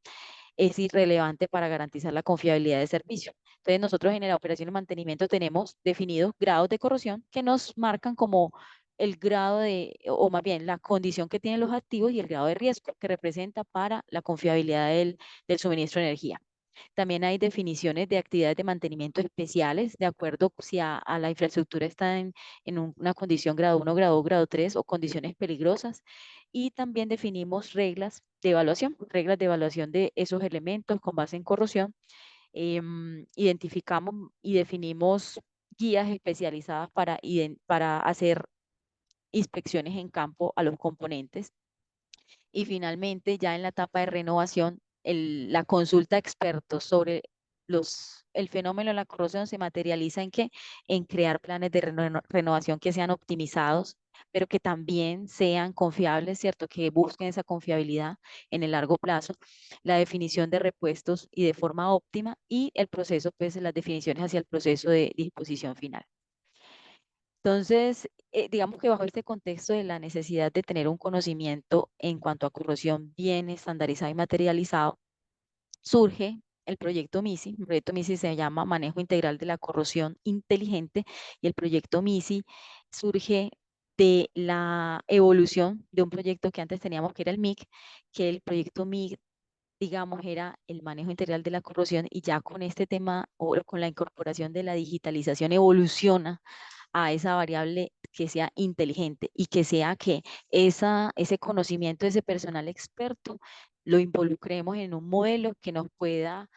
es irrelevante para garantizar la confiabilidad del servicio. Entonces, nosotros en la operación y mantenimiento tenemos definidos grados de corrosión que nos marcan como el grado de, o más bien la condición que tienen los activos y el grado de riesgo que representa para la confiabilidad del suministro de energía. También hay definiciones de actividades de mantenimiento especiales, de acuerdo si a la infraestructura está en una condición grado 1, grado 2, grado 3 o condiciones peligrosas. Y también definimos reglas de evaluación de esos elementos con base en corrosión. Identificamos y definimos guías especializadas para hacer inspecciones en campo a los componentes. Y finalmente, ya en la etapa de renovación, la consulta a expertos sobre el fenómeno de la corrosión se materializa en qué? En crear planes de renovación que sean optimizados, pero que también sean confiables, ¿cierto? Que busquen esa confiabilidad en el largo plazo, la definición de repuestos y de forma óptima y el proceso, pues las definiciones hacia el proceso de disposición final. Entonces, digamos que bajo este contexto de la necesidad de tener un conocimiento en cuanto a corrosión bien estandarizado y materializado, surge el proyecto MISI. El proyecto MISI se llama Manejo Integral de la Corrosión Inteligente y el proyecto MISI surge de la evolución de un proyecto que antes teníamos que era el MIC, que el proyecto MIC, digamos, era el manejo integral de la corrosión y ya con este tema o con la incorporación de la digitalización evoluciona a esa variable que sea inteligente y que sea que ese conocimiento de ese personal experto lo involucremos en un modelo que nos pueda,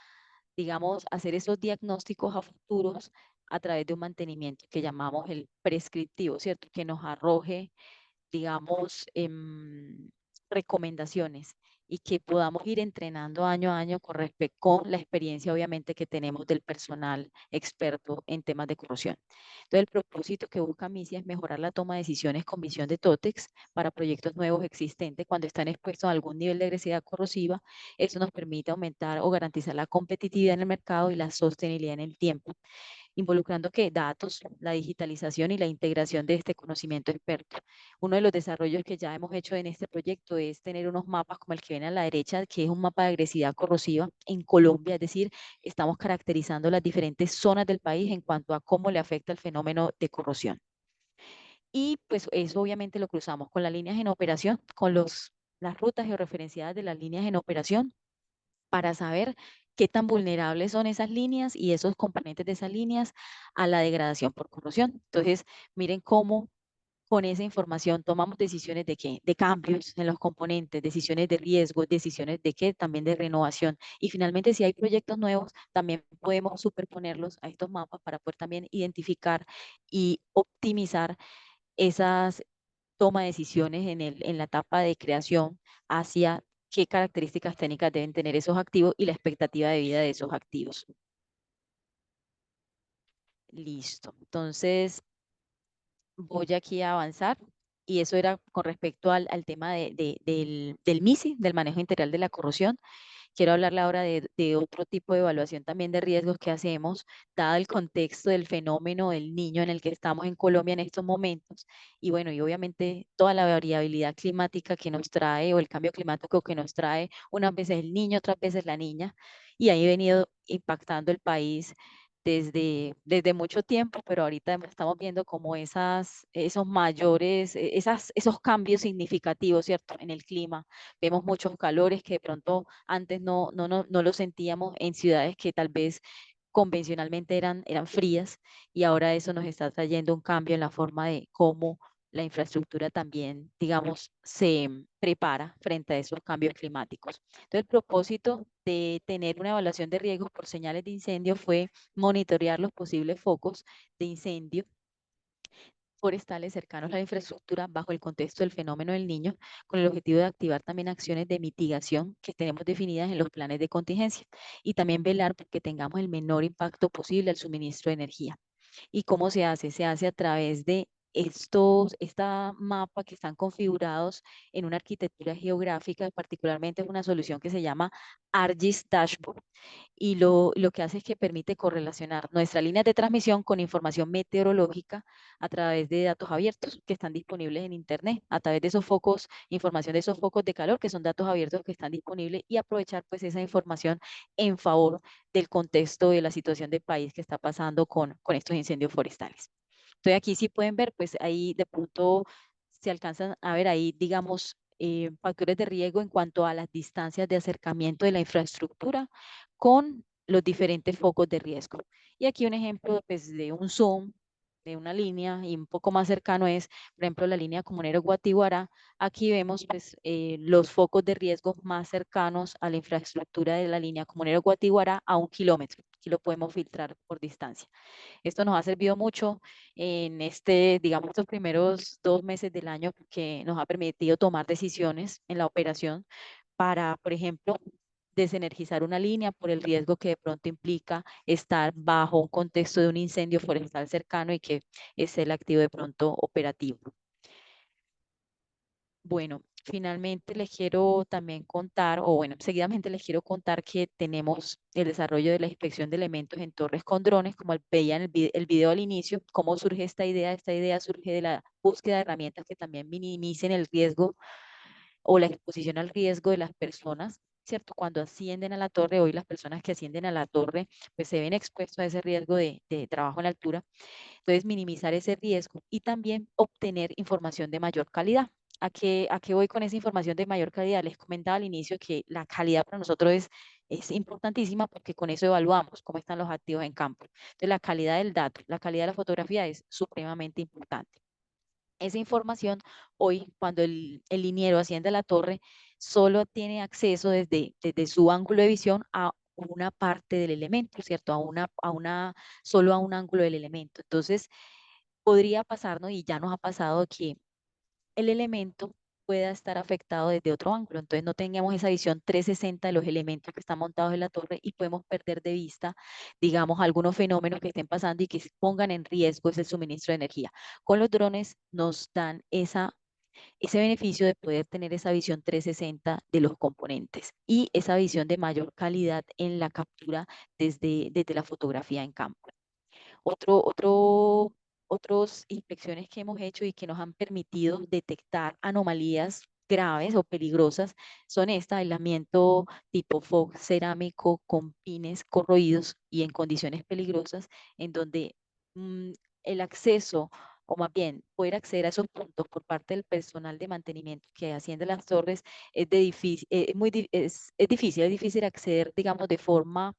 digamos, hacer esos diagnósticos a futuros a través de un mantenimiento que llamamos el prescriptivo, ¿cierto? Que nos arroje, digamos, recomendaciones y que podamos ir entrenando año a año con la experiencia, obviamente, que tenemos del personal experto en temas de corrosión. Entonces, el propósito que busca MISI es mejorar la toma de decisiones con visión de TOTEX para proyectos nuevos existentes cuando están expuestos a algún nivel de agresividad corrosiva. Eso nos permite aumentar o garantizar la competitividad en el mercado y la sostenibilidad en el tiempo, involucrando que datos, la digitalización y la integración de este conocimiento experto. Uno de los desarrollos que ya hemos hecho en este proyecto es tener unos mapas como el que ven a la derecha, que es un mapa de agresividad corrosiva en Colombia, es decir, estamos caracterizando las diferentes zonas del país en cuanto a cómo le afecta el fenómeno de corrosión. Y pues eso obviamente lo cruzamos con las líneas en operación, con las rutas georreferenciadas de las líneas en operación, para saber qué tan vulnerables son esas líneas y esos componentes de esas líneas a la degradación por corrosión. Entonces, miren cómo con esa información tomamos decisiones de qué, de cambios en los componentes, decisiones de riesgo, decisiones de qué, también de renovación. Y finalmente, si hay proyectos nuevos, también podemos superponerlos a estos mapas para poder también identificar y optimizar esas toma de decisiones en la etapa de creación hacia qué características técnicas deben tener esos activos y la expectativa de vida de esos activos. Listo. Entonces, voy aquí a avanzar y eso era con respecto al tema del MISI, del manejo integral de la corrosión. Quiero hablarle ahora de otro tipo de evaluación también de riesgos que hacemos, dado el contexto del fenómeno del niño en el que estamos en Colombia en estos momentos. Y bueno, y obviamente toda la variabilidad climática que nos trae o el cambio climático que nos trae, unas veces el niño, otras veces la niña, y ahí ha venido impactando el país desde mucho tiempo, pero ahorita estamos viendo como esos mayores, esos cambios significativos, ¿cierto? En el clima. Vemos muchos calores que de pronto antes no lo sentíamos en ciudades que tal vez convencionalmente eran frías, y ahora eso nos está trayendo un cambio en la forma de cómo la infraestructura también, digamos, se prepara frente a esos cambios climáticos. Entonces, el propósito de tener una evaluación de riesgos por señales de incendio fue monitorear los posibles focos de incendio forestales cercanos a la infraestructura bajo el contexto del fenómeno del Niño, con el objetivo de activar también acciones de mitigación que tenemos definidas en los planes de contingencia, y también velar porque tengamos el menor impacto posible al suministro de energía. ¿Y cómo se hace? Se hace a través de esta mapa que están configurados en una arquitectura geográfica, particularmente es una solución que se llama ArcGIS Dashboard, y lo que hace es que permite correlacionar nuestra línea de transmisión con información meteorológica a través de datos abiertos que están disponibles en Internet, a través de esos focos, información de esos focos de calor que son datos abiertos que están disponibles, y aprovechar pues esa información en favor del contexto de la situación del país que está pasando con estos incendios forestales. Entonces aquí sí pueden ver, pues ahí de pronto se alcanzan a ver ahí, digamos, factores de riesgo en cuanto a las distancias de acercamiento de la infraestructura con los diferentes focos de riesgo. Y aquí un ejemplo pues, de un zoom de una línea, y un poco más cercano es, por ejemplo, la línea Comunero Guatiguará. Aquí vemos pues, los focos de riesgo más cercanos a la infraestructura de la línea Comunero Guatiguará a 1 kilómetro. Aquí lo podemos filtrar por distancia. Esto nos ha servido mucho en digamos, estos primeros 2 meses del año, que nos ha permitido tomar decisiones en la operación para, por ejemplo, desenergizar una línea por el riesgo que de pronto implica estar bajo un contexto de un incendio forestal cercano y que es el activo de pronto operativo. Bueno, finalmente les quiero también contar, o bueno, seguidamente les quiero contar que tenemos el desarrollo de la inspección de elementos en torres con drones, como veían el video al inicio. ¿Cómo surge esta idea? Esta idea surge de la búsqueda de herramientas que también minimicen el riesgo o la exposición al riesgo de las personas, ¿cierto? Cuando ascienden a la torre, hoy las personas que ascienden a la torre, pues se ven expuestos a ese riesgo de trabajo en la altura. Entonces, minimizar ese riesgo y también obtener información de mayor calidad. ¿A qué voy con esa información de mayor calidad? Les comentaba al inicio que la calidad para nosotros es importantísima, porque con eso evaluamos cómo están los activos en campo. Entonces, la calidad del dato, la calidad de la fotografía es supremamente importante. Esa información, hoy, cuando el liniero asciende a la torre, solo tiene acceso desde su ángulo de visión a una parte del elemento, ¿cierto? Solo a un ángulo del elemento. Entonces, podría pasarnos, y ya nos ha pasado, que el elemento pueda estar afectado desde otro ángulo. Entonces, no tengamos esa visión 360 de los elementos que están montados en la torre, y podemos perder de vista, digamos, algunos fenómenos que estén pasando y que pongan en riesgo ese suministro de energía. Con los drones nos dan ese beneficio de poder tener esa visión 360 de los componentes y esa visión de mayor calidad en la captura desde la fotografía en campo. Otros inspecciones que hemos hecho y que nos han permitido detectar anomalías graves o peligrosas son aislamiento tipo FOG cerámico con pines corroídos y en condiciones peligrosas, en donde mm, el acceso, o más bien poder acceder a esos puntos por parte del personal de mantenimiento que asciende a las torres, es difícil acceder, digamos, de forma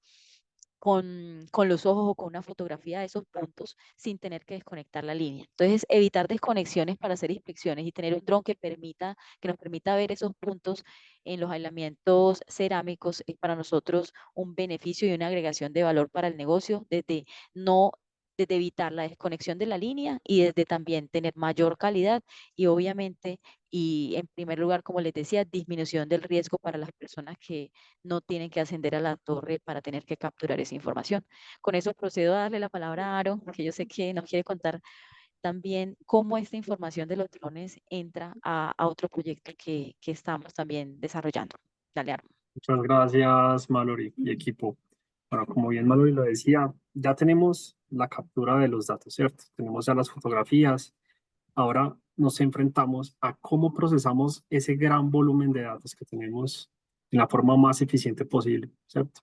con los ojos o con una fotografía de esos puntos sin tener que desconectar la línea. Entonces, evitar desconexiones para hacer inspecciones y tener un dron que nos permita ver esos puntos en los aislamientos cerámicos es para nosotros un beneficio y una agregación de valor para el negocio, no desde evitar la desconexión de la línea y desde también tener mayor calidad y obviamente, y en primer lugar, como les decía, disminución del riesgo para las personas que no tienen que ascender a la torre para tener que capturar esa información. Con eso procedo a darle la palabra a Aaron, que yo sé que nos quiere contar también cómo esta información de los drones entra a otro proyecto que estamos también desarrollando. Dale, Aaron. Muchas gracias, Mallory y equipo. Bueno, como bien Mallory lo decía, ya tenemos la captura de los datos, ¿cierto? Tenemos ya las fotografías. Ahora nos enfrentamos a cómo procesamos ese gran volumen de datos que tenemos en la forma más eficiente posible, ¿cierto?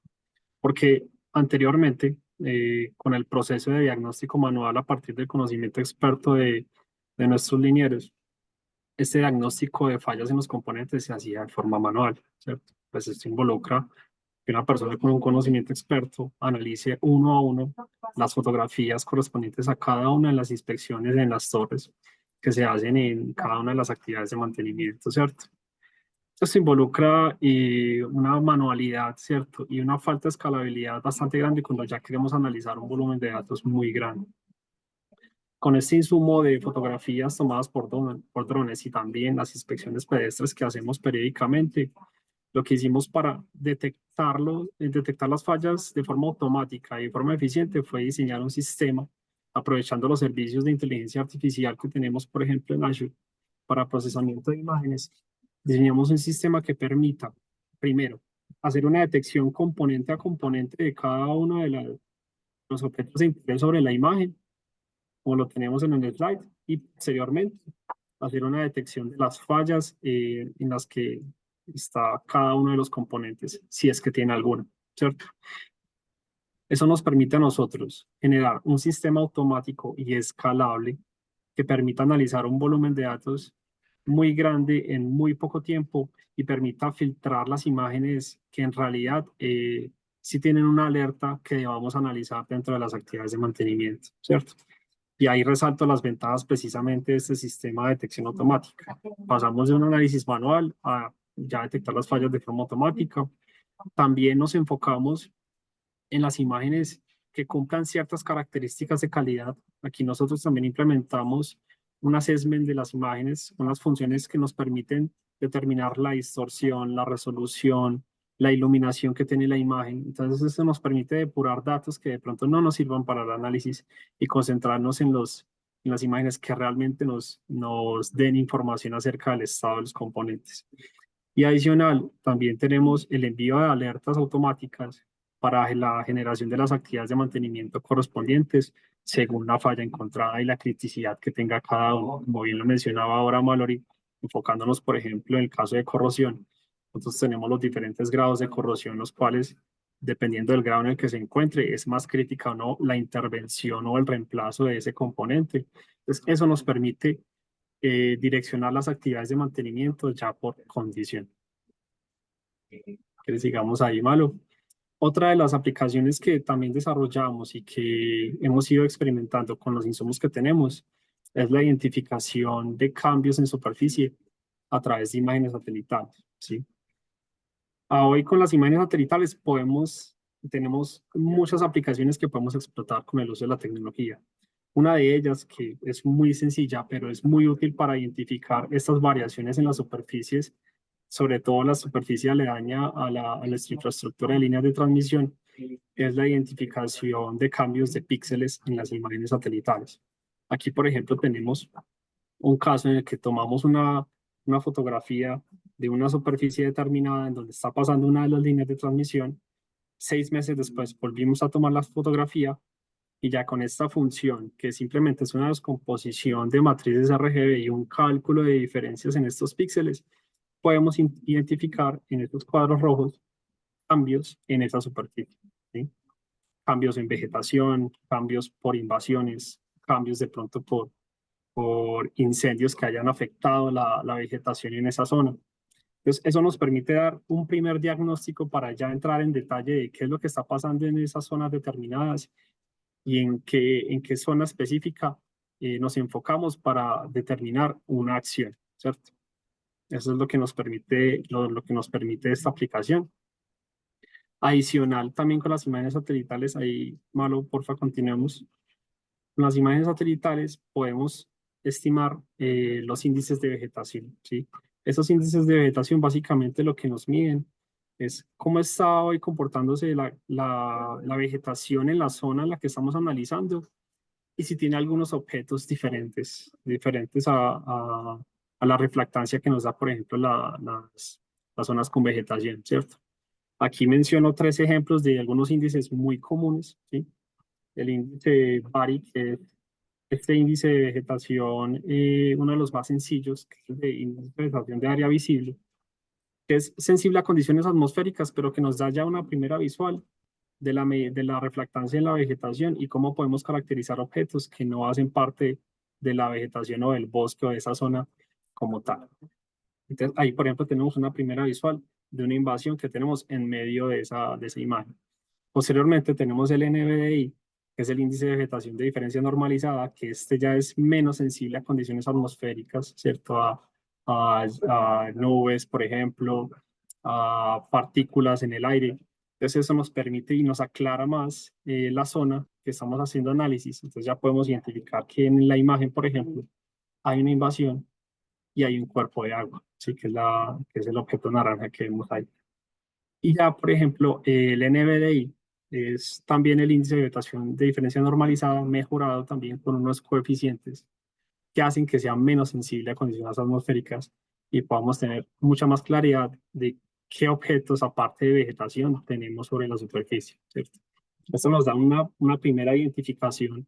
Porque anteriormente con el proceso de diagnóstico manual a partir del conocimiento experto de nuestros linieros. Este diagnóstico de fallas en los componentes se hacía de forma manual, ¿cierto? Pues esto involucra que una persona con un conocimiento experto analice uno a uno las fotografías correspondientes a cada una de las inspecciones en las torres que se hacen en cada una de las actividades de mantenimiento, ¿cierto? Esto involucra una manualidad, ¿cierto? Y una falta de escalabilidad bastante grande cuando ya queremos analizar un volumen de datos muy grande. Con este insumo de fotografías tomadas por drones y también las inspecciones pedestres que hacemos periódicamente, lo que hicimos para detectar las fallas de forma automática y de forma eficiente fue diseñar un sistema aprovechando los servicios de inteligencia artificial que tenemos, por ejemplo, en Azure para procesamiento de imágenes. Diseñamos un sistema que permita, primero, hacer una detección componente a componente de cada uno de los objetos de interés sobre la imagen, como lo tenemos en el slide, y posteriormente hacer una detección de las fallas en las que está cada uno de los componentes, si es que tiene alguna, ¿cierto? Eso nos permite a nosotros generar un sistema automático y escalable que permita analizar un volumen de datos muy grande en muy poco tiempo y permita filtrar las imágenes que en realidad sí tienen una alerta que debamos analizar dentro de las actividades de mantenimiento, ¿cierto? Y ahí resalto las ventajas precisamente de este sistema de detección automática. Pasamos de un análisis manual a ya detectar las fallas de forma automática. También nos enfocamos en las imágenes que cumplan ciertas características de calidad. Aquí nosotros también implementamos un assessment de las imágenes, unas funciones que nos permiten determinar la distorsión, la resolución, la iluminación que tiene la imagen. Entonces, esto nos permite depurar datos que de pronto no nos sirvan para el análisis y concentrarnos en las imágenes que realmente nos den información acerca del estado de los componentes. Y adicional, también tenemos el envío de alertas automáticas para la generación de las actividades de mantenimiento correspondientes según la falla encontrada y la criticidad que tenga cada uno. Como bien lo mencionaba ahora Mallory, enfocándonos, por ejemplo, en el caso de corrosión. Nosotros tenemos los diferentes grados de corrosión, los cuales, dependiendo del grado en el que se encuentre, es más crítica o no la intervención o el reemplazo de ese componente. Entonces, eso nos permite direccionar las actividades de mantenimiento ya por condición. Que sigamos ahí, Malo. Otra de las aplicaciones que también desarrollamos y que hemos ido experimentando con los insumos que tenemos es la identificación de cambios en superficie a través de imágenes satelitales, ¿sí? Hoy con las imágenes satelitales tenemos muchas aplicaciones que podemos explotar con el uso de la tecnología. Una de ellas, que es muy sencilla, pero es muy útil para identificar estas variaciones en las superficies, sobre todo la superficie aledaña a nuestra infraestructura de líneas de transmisión, es la identificación de cambios de píxeles en las imágenes satelitales. Aquí, por ejemplo, tenemos un caso en el que tomamos una fotografía de una superficie determinada en donde está pasando una de las líneas de transmisión. 6 meses después volvimos a tomar la fotografía y ya con esta función, que simplemente es una descomposición de matrices RGB y un cálculo de diferencias en estos píxeles, podemos identificar en estos cuadros rojos cambios en esa superficie, ¿sí? Cambios en vegetación, cambios por invasiones, cambios de pronto por incendios que hayan afectado la vegetación en esa zona. Entonces, eso nos permite dar un primer diagnóstico para ya entrar en detalle de qué es lo que está pasando en esas zonas determinadas y en qué zona específica nos enfocamos para determinar una acción, ¿cierto? Eso es lo que nos permite, lo que nos permite esta aplicación. Adicional, también con las imágenes satelitales, ahí, Malo, porfa, continuemos. Con las imágenes satelitales podemos estimar los índices de vegetación, ¿sí? Esos índices de vegetación básicamente lo que nos miden es cómo está hoy comportándose la vegetación en la zona en la que estamos analizando y si tiene algunos objetos diferentes a la reflectancia que nos da, por ejemplo, las zonas con vegetación, ¿cierto? Aquí menciono 3 ejemplos de algunos índices muy comunes, ¿sí? El índice BARI, que es este índice de vegetación, uno de los más sencillos, que es el de índice de vegetación de área visible, que es sensible a condiciones atmosféricas, pero que nos da ya una primera visual de la refractancia en la vegetación y cómo podemos caracterizar objetos que no hacen parte de la vegetación o del bosque o de esa zona como tal. Entonces, ahí, por ejemplo, tenemos una primera visual de una invasión que tenemos en medio de esa imagen. Posteriormente tenemos el NVDI, que es el índice de vegetación de diferencia normalizada, que este ya es menos sensible a condiciones atmosféricas, ¿cierto? A nubes, por ejemplo, a partículas en el aire. Entonces eso nos permite y nos aclara más la zona que estamos haciendo análisis. Entonces ya podemos identificar que en la imagen, por ejemplo, hay una invasión y hay un cuerpo de agua, ¿sí? Que es el objeto naranja que vemos ahí. Y ya, por ejemplo, el NVDI es también el índice de vegetación de diferencia normalizada mejorado también con unos coeficientes que hacen que sea menos sensible a condiciones atmosféricas y podamos tener mucha más claridad de qué objetos, aparte de vegetación, tenemos sobre la superficie, ¿cierto? Esto nos da una primera identificación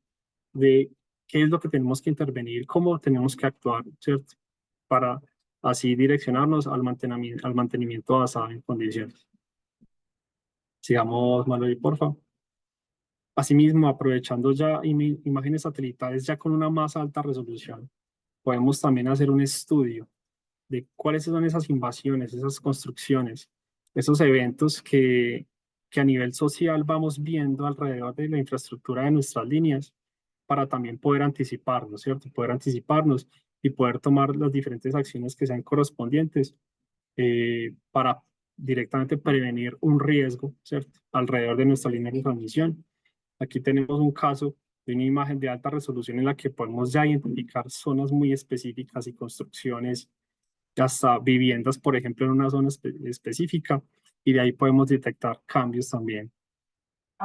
de qué es lo que tenemos que intervenir, cómo tenemos que actuar, ¿cierto? Para así direccionarnos al mantenimiento basado en condiciones. Sigamos, Manuel, por favor. Asimismo, aprovechando ya imágenes satelitales ya con una más alta resolución, podemos también hacer un estudio de cuáles son esas invasiones, esas construcciones, esos eventos que a nivel social vamos viendo alrededor de la infraestructura de nuestras líneas para también poder anticiparnos, ¿cierto? Poder anticiparnos y poder tomar las diferentes acciones que sean correspondientes para directamente prevenir un riesgo, ¿cierto? Alrededor de nuestra línea de transmisión. Aquí tenemos un caso de una imagen de alta resolución en la que podemos ya identificar zonas muy específicas y construcciones, hasta viviendas, por ejemplo, en una zona específica, y de ahí podemos detectar cambios también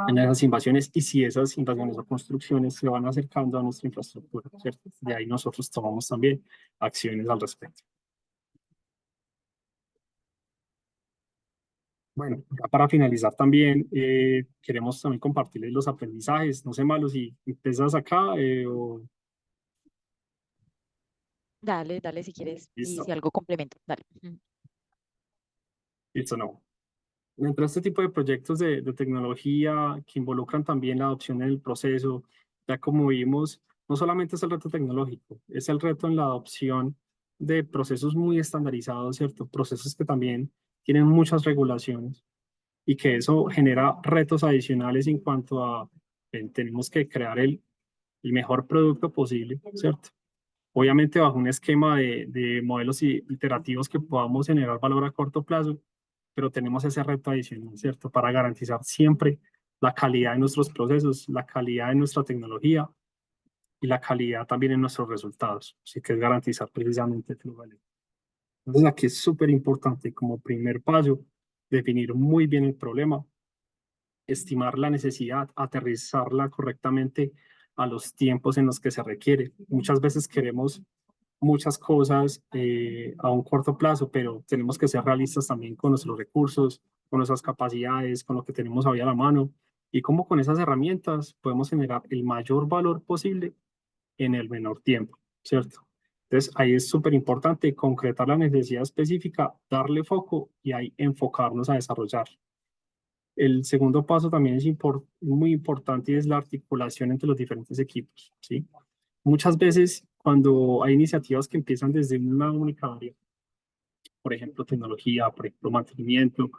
en esas invasiones y si esas invasiones o construcciones se van acercando a nuestra infraestructura, ¿cierto? De ahí nosotros tomamos también acciones al respecto. Bueno, ya para finalizar también, queremos también compartirles los aprendizajes. No sé, Malo, si empiezas acá o... Dale, dale si quieres. Y Listo, si algo complemento, dale. listo, no. Dentro de este tipo de proyectos de tecnología que involucran también la adopción en el proceso, ya como vimos, no solamente es el reto tecnológico, es el reto en la adopción de procesos muy estandarizados, ¿cierto? Procesos que también tienen muchas regulaciones y que eso genera retos adicionales en cuanto a tenemos que crear el mejor producto posible, ¿cierto? Obviamente bajo un esquema de modelos iterativos que podamos generar valor a corto plazo, pero tenemos ese reto adicional, ¿cierto? Para garantizar siempre la calidad de nuestros procesos, la calidad de nuestra tecnología y la calidad también en nuestros resultados. Así que es garantizar precisamente el flujo. Entonces aquí es súper importante como primer paso definir muy bien el problema, estimar la necesidad, aterrizarla correctamente a los tiempos en los que se requiere. Muchas veces queremos muchas cosas a un corto plazo, pero tenemos que ser realistas también con nuestros recursos, con nuestras capacidades, con lo que tenemos hoy a la mano y cómo con esas herramientas podemos generar el mayor valor posible en el menor tiempo, ¿cierto? Entonces ahí es súper importante concretar la necesidad específica, darle foco y ahí enfocarnos a desarrollar. El segundo paso también es muy importante y es la articulación entre los diferentes equipos, ¿sí? Muchas veces cuando hay iniciativas que empiezan desde una única área, por ejemplo, tecnología, por ejemplo, mantenimiento,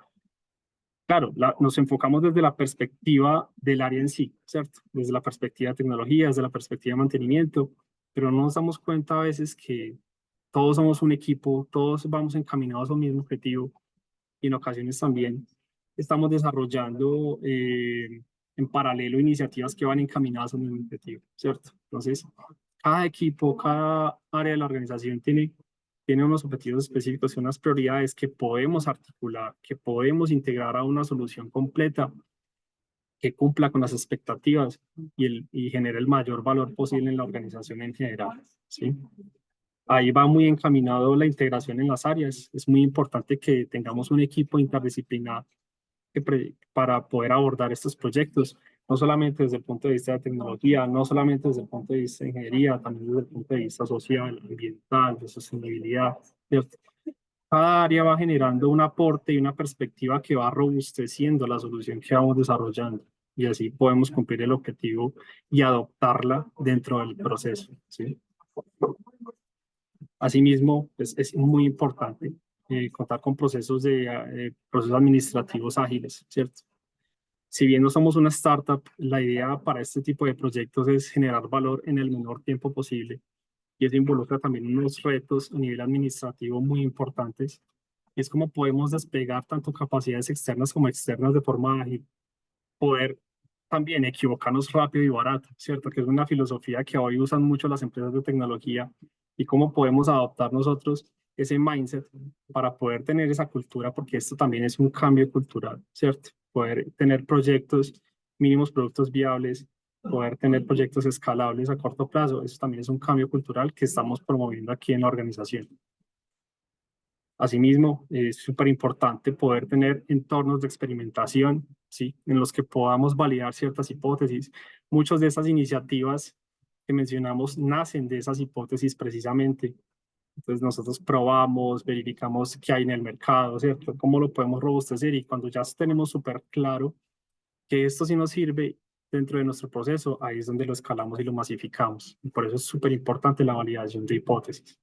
claro, nos enfocamos desde la perspectiva del área en sí, ¿cierto? Desde la perspectiva de tecnología, desde la perspectiva de mantenimiento, pero no nos damos cuenta a veces que todos somos un equipo, todos vamos encaminados a un mismo objetivo y en ocasiones también estamos desarrollando en paralelo iniciativas que van encaminadas a un mismo objetivo, ¿cierto? Entonces, cada equipo, cada área de la organización tiene unos objetivos específicos y unas prioridades que podemos articular, que podemos integrar a una solución completa que cumpla con las expectativas y genere el mayor valor posible en la organización en general, ¿sí? Ahí va muy encaminado la integración en las áreas. Es muy importante que tengamos un equipo interdisciplinar para poder abordar estos proyectos, no solamente desde el punto de vista de tecnología, no solamente desde el punto de vista de ingeniería, también desde el punto de vista social, ambiental, de sostenibilidad, ¿cierto? cada área va generando un aporte y una perspectiva que va robusteciendo la solución que vamos desarrollando. Y así podemos cumplir el objetivo y adoptarla dentro del proceso, ¿sí? Asimismo, pues, es muy importante contar con procesos administrativos ágiles, ¿cierto? Si bien no somos una startup, la idea para este tipo de proyectos es generar valor en el menor tiempo posible. Y eso involucra también unos retos a nivel administrativo muy importantes. Es como podemos despegar tanto capacidades externas como externas de forma ágil, poder también equivocarnos rápido y barato, ¿cierto? Que es una filosofía que hoy usan mucho las empresas de tecnología y cómo podemos adoptar nosotros ese mindset para poder tener esa cultura, porque esto también es un cambio cultural, ¿cierto? Poder tener proyectos, mínimos productos viables, poder tener proyectos escalables a corto plazo, eso también es un cambio cultural que estamos promoviendo aquí en la organización. Asimismo, es súper importante poder tener entornos de experimentación, ¿sí? En los que podamos validar ciertas hipótesis. Muchas de esas iniciativas que mencionamos nacen de esas hipótesis precisamente. Entonces nosotros probamos, verificamos qué hay en el mercado, ¿cierto? Cómo lo podemos robustecer y cuando ya tenemos súper claro que esto sí nos sirve dentro de nuestro proceso, ahí es donde lo escalamos y lo masificamos. Y por eso es súper importante la validación de hipótesis.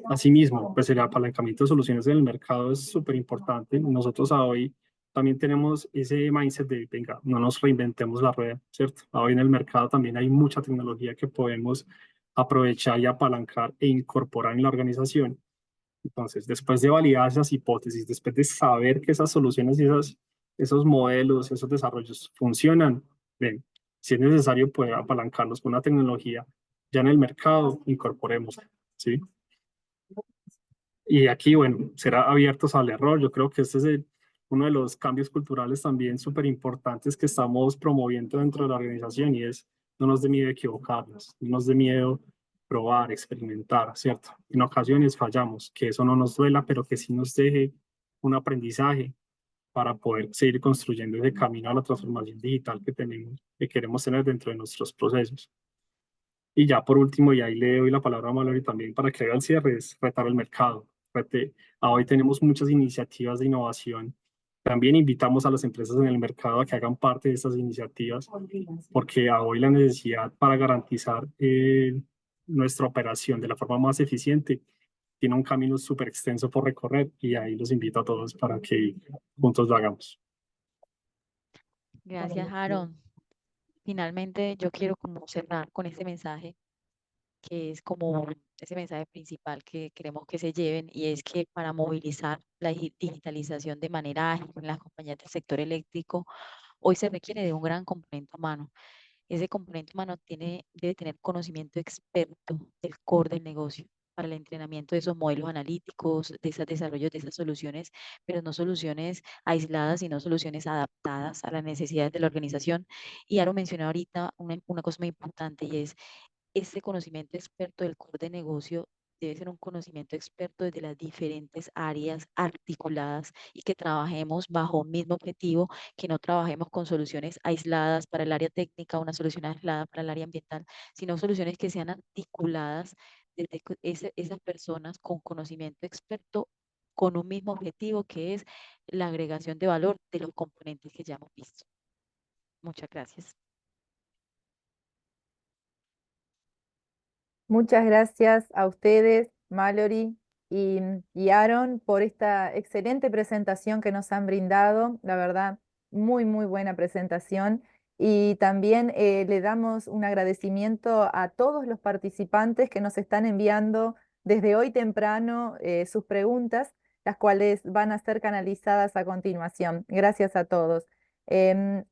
Asimismo, pues el apalancamiento de soluciones en el mercado es súper importante. Nosotros a hoy también tenemos ese mindset de, venga, no nos reinventemos la rueda, ¿cierto? Hoy en el mercado también hay mucha tecnología que podemos aprovechar y apalancar e incorporar en la organización. Entonces, después de validar esas hipótesis, después de saber que esas soluciones y esos modelos, esos desarrollos funcionan, ven, si es necesario, poder apalancarlos con una tecnología ya en el mercado, incorporemos, ¿sí? Y aquí, bueno, será abiertos al error. Yo creo que este es uno de los cambios culturales también súper importantes que estamos promoviendo dentro de la organización y es no nos dé miedo equivocarnos, no nos dé miedo probar, experimentar, ¿cierto? En ocasiones fallamos, que eso no nos duela, pero que sí nos deje un aprendizaje para poder seguir construyendo ese camino a la transformación digital que tenemos, que queremos tener dentro de nuestros procesos. Y ya por último, y ahí le doy la palabra a Mallory también para que haga el cierre, es retar el mercado. Hoy tenemos muchas iniciativas de innovación. También invitamos a las empresas en el mercado a que hagan parte de estas iniciativas, porque a hoy la necesidad para garantizar nuestra operación de la forma más eficiente tiene un camino súper extenso por recorrer y ahí los invito a todos para que juntos lo hagamos. Gracias, Aaron. Finalmente, yo quiero como cerrar con este mensaje, que es como ese mensaje principal que queremos que se lleven, y es que para movilizar la digitalización de manera ágil en las compañías del sector eléctrico, hoy se requiere de un gran componente humano. Ese componente humano debe tener conocimiento experto del core del negocio para el entrenamiento de esos modelos analíticos, de esos desarrollos de esas soluciones, pero no soluciones aisladas, sino soluciones adaptadas a las necesidades de la organización. Y Aaron mencionó ahorita una cosa muy importante, y es este conocimiento experto del core de negocio debe ser un conocimiento experto desde las diferentes áreas articuladas y que trabajemos bajo un mismo objetivo, que no trabajemos con soluciones aisladas para el área técnica, una solución aislada para el área ambiental, sino soluciones que sean articuladas desde esas personas con conocimiento experto con un mismo objetivo, que es la agregación de valor de los componentes que ya hemos visto. Muchas gracias. Muchas gracias a ustedes, Mallory y Aaron, por esta excelente presentación que nos han brindado. La verdad, muy, muy buena presentación. Y también le damos un agradecimiento a todos los participantes que nos están enviando desde hoy temprano sus preguntas, las cuales van a ser canalizadas a continuación. Gracias a todos.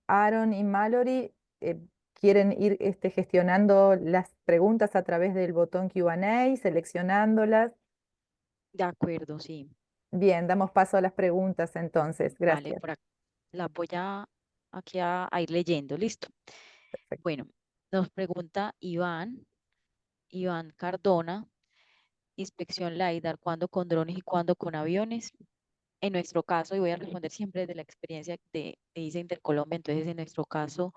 Aaron y Mallory, quieren ir gestionando las preguntas a través del botón Q&A, seleccionándolas. De acuerdo, sí. Bien, damos paso a las preguntas entonces. Vale, Gracias. por acá. Las voy aquí a ir leyendo. Listo. Perfecto. Bueno, nos pregunta Iván Cardona, inspección LiDAR, ¿cuándo con drones y cuándo con aviones? En nuestro caso, y voy a responder siempre desde la experiencia de ISA Intercolombia, entonces en nuestro caso,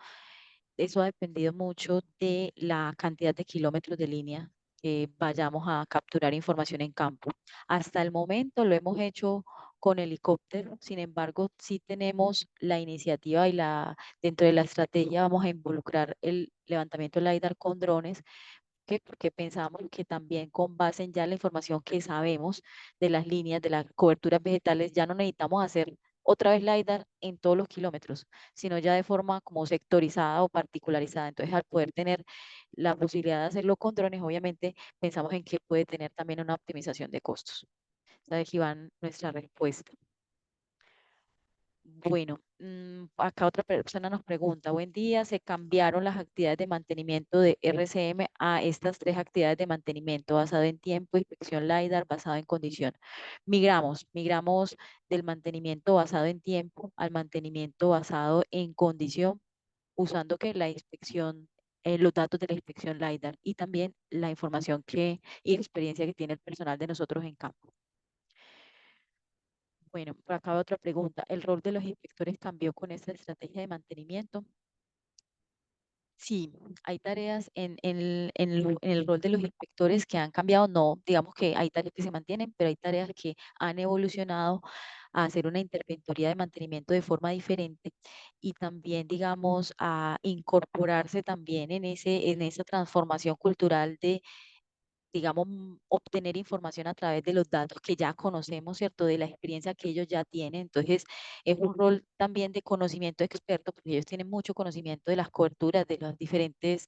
eso ha dependido mucho de la cantidad de kilómetros de línea que vayamos a capturar información en campo. Hasta el momento lo hemos hecho con helicóptero, sin embargo, sí tenemos la iniciativa y dentro de la estrategia vamos a involucrar el levantamiento LiDAR con drones. ¿Qué? Porque pensamos que también con base en ya la información que sabemos de las líneas, de las coberturas vegetales, ya no necesitamos hacer otra vez LiDAR en todos los kilómetros, sino ya de forma como sectorizada o particularizada. Entonces, al poder tener la posibilidad de hacerlo con drones, obviamente pensamos en que puede tener también una optimización de costos. Esa es, Iván, nuestra respuesta. Bueno, acá otra persona nos pregunta, buen día, se cambiaron las actividades de mantenimiento de RCM a estas tres actividades de mantenimiento basado en tiempo, inspección LiDAR, basado en condición. Migramos del mantenimiento basado en tiempo al mantenimiento basado en condición, usando que la inspección, los datos de la inspección LiDAR y también la información y experiencia que tiene el personal de nosotros en campo. Bueno, por acá otra pregunta. ¿El rol de los inspectores cambió con esta estrategia de mantenimiento? Sí, hay tareas en el rol de los inspectores que han cambiado. No, digamos que hay tareas que se mantienen, pero hay tareas que han evolucionado a hacer una interventoría de mantenimiento de forma diferente y también, digamos, a incorporarse también en esa transformación cultural de digamos, obtener información a través de los datos que ya conocemos, ¿cierto? De la experiencia que ellos ya tienen. Entonces, es un rol también de conocimiento experto, porque ellos tienen mucho conocimiento de las coberturas de las diferentes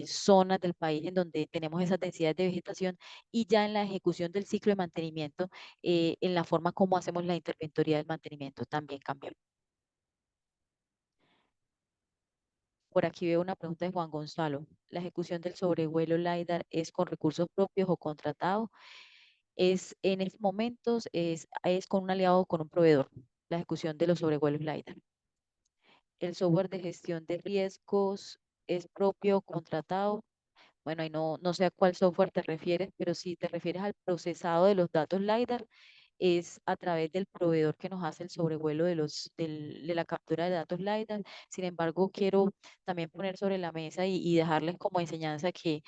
zonas del país en donde tenemos esas densidades de vegetación y ya en la ejecución del ciclo de mantenimiento, en la forma como hacemos la interventoría del mantenimiento también cambió. Por aquí veo una pregunta de Juan Gonzalo. ¿La ejecución del sobrevuelo LiDAR es con recursos propios o contratados? En estos momentos es con un aliado o con un proveedor, la ejecución de los sobrevuelos LiDAR. El software de gestión de riesgos es propio o contratado. Bueno, y no sé a cuál software te refieres, pero si te refieres al procesado de los datos LiDAR, es a través del proveedor que nos hace el sobrevuelo de la captura de datos LiDAR. Sin embargo, quiero también poner sobre la mesa y dejarles como enseñanza que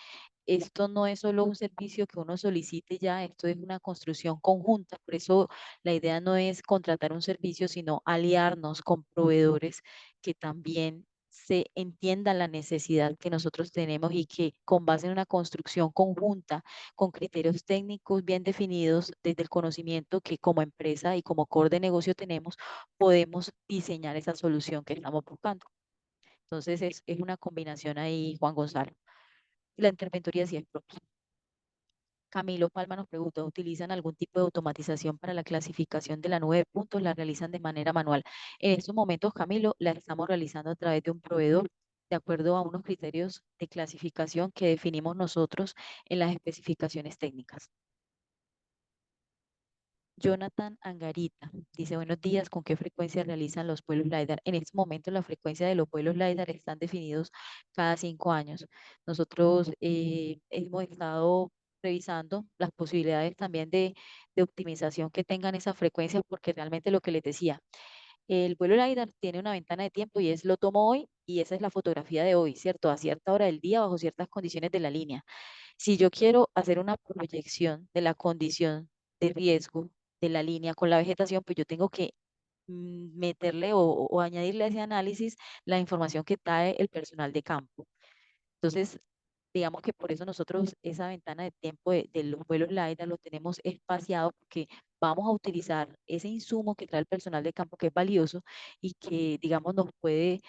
esto no es solo un servicio que uno solicite ya, esto es una construcción conjunta. Por eso la idea no es contratar un servicio, sino aliarnos con proveedores que también se entienda la necesidad que nosotros tenemos y que con base en una construcción conjunta, con criterios técnicos bien definidos desde el conocimiento que como empresa y como core de negocio tenemos, podemos diseñar esa solución que estamos buscando. Entonces es una combinación ahí, Juan Gonzalo. La interventoría sí es propia. Camilo Palma nos pregunta, ¿utilizan algún tipo de automatización para la clasificación de la nube de puntos? ¿La realizan de manera manual? En estos momentos, Camilo, la estamos realizando a través de un proveedor de acuerdo a unos criterios de clasificación que definimos nosotros en las especificaciones técnicas. Jonathan Angarita dice, buenos días, ¿con qué frecuencia realizan los vuelos LiDAR? En este momento la frecuencia de los vuelos LiDAR están definidos cada 5 años. Nosotros hemos estado revisando las posibilidades también de optimización que tengan esas frecuencias, porque realmente lo que les decía, el vuelo LiDAR tiene una ventana de tiempo y es lo tomo hoy y esa es la fotografía de hoy, ¿cierto? A cierta hora del día, bajo ciertas condiciones de la línea. Si yo quiero hacer una proyección de la condición de riesgo de la línea con la vegetación, pues yo tengo que meterle o añadirle a ese análisis la información que trae el personal de campo. Entonces, digamos que por eso nosotros esa ventana de tiempo de los vuelos LiDAR lo tenemos espaciado porque vamos a utilizar ese insumo que trae el personal de campo que es valioso y que, digamos, nos puede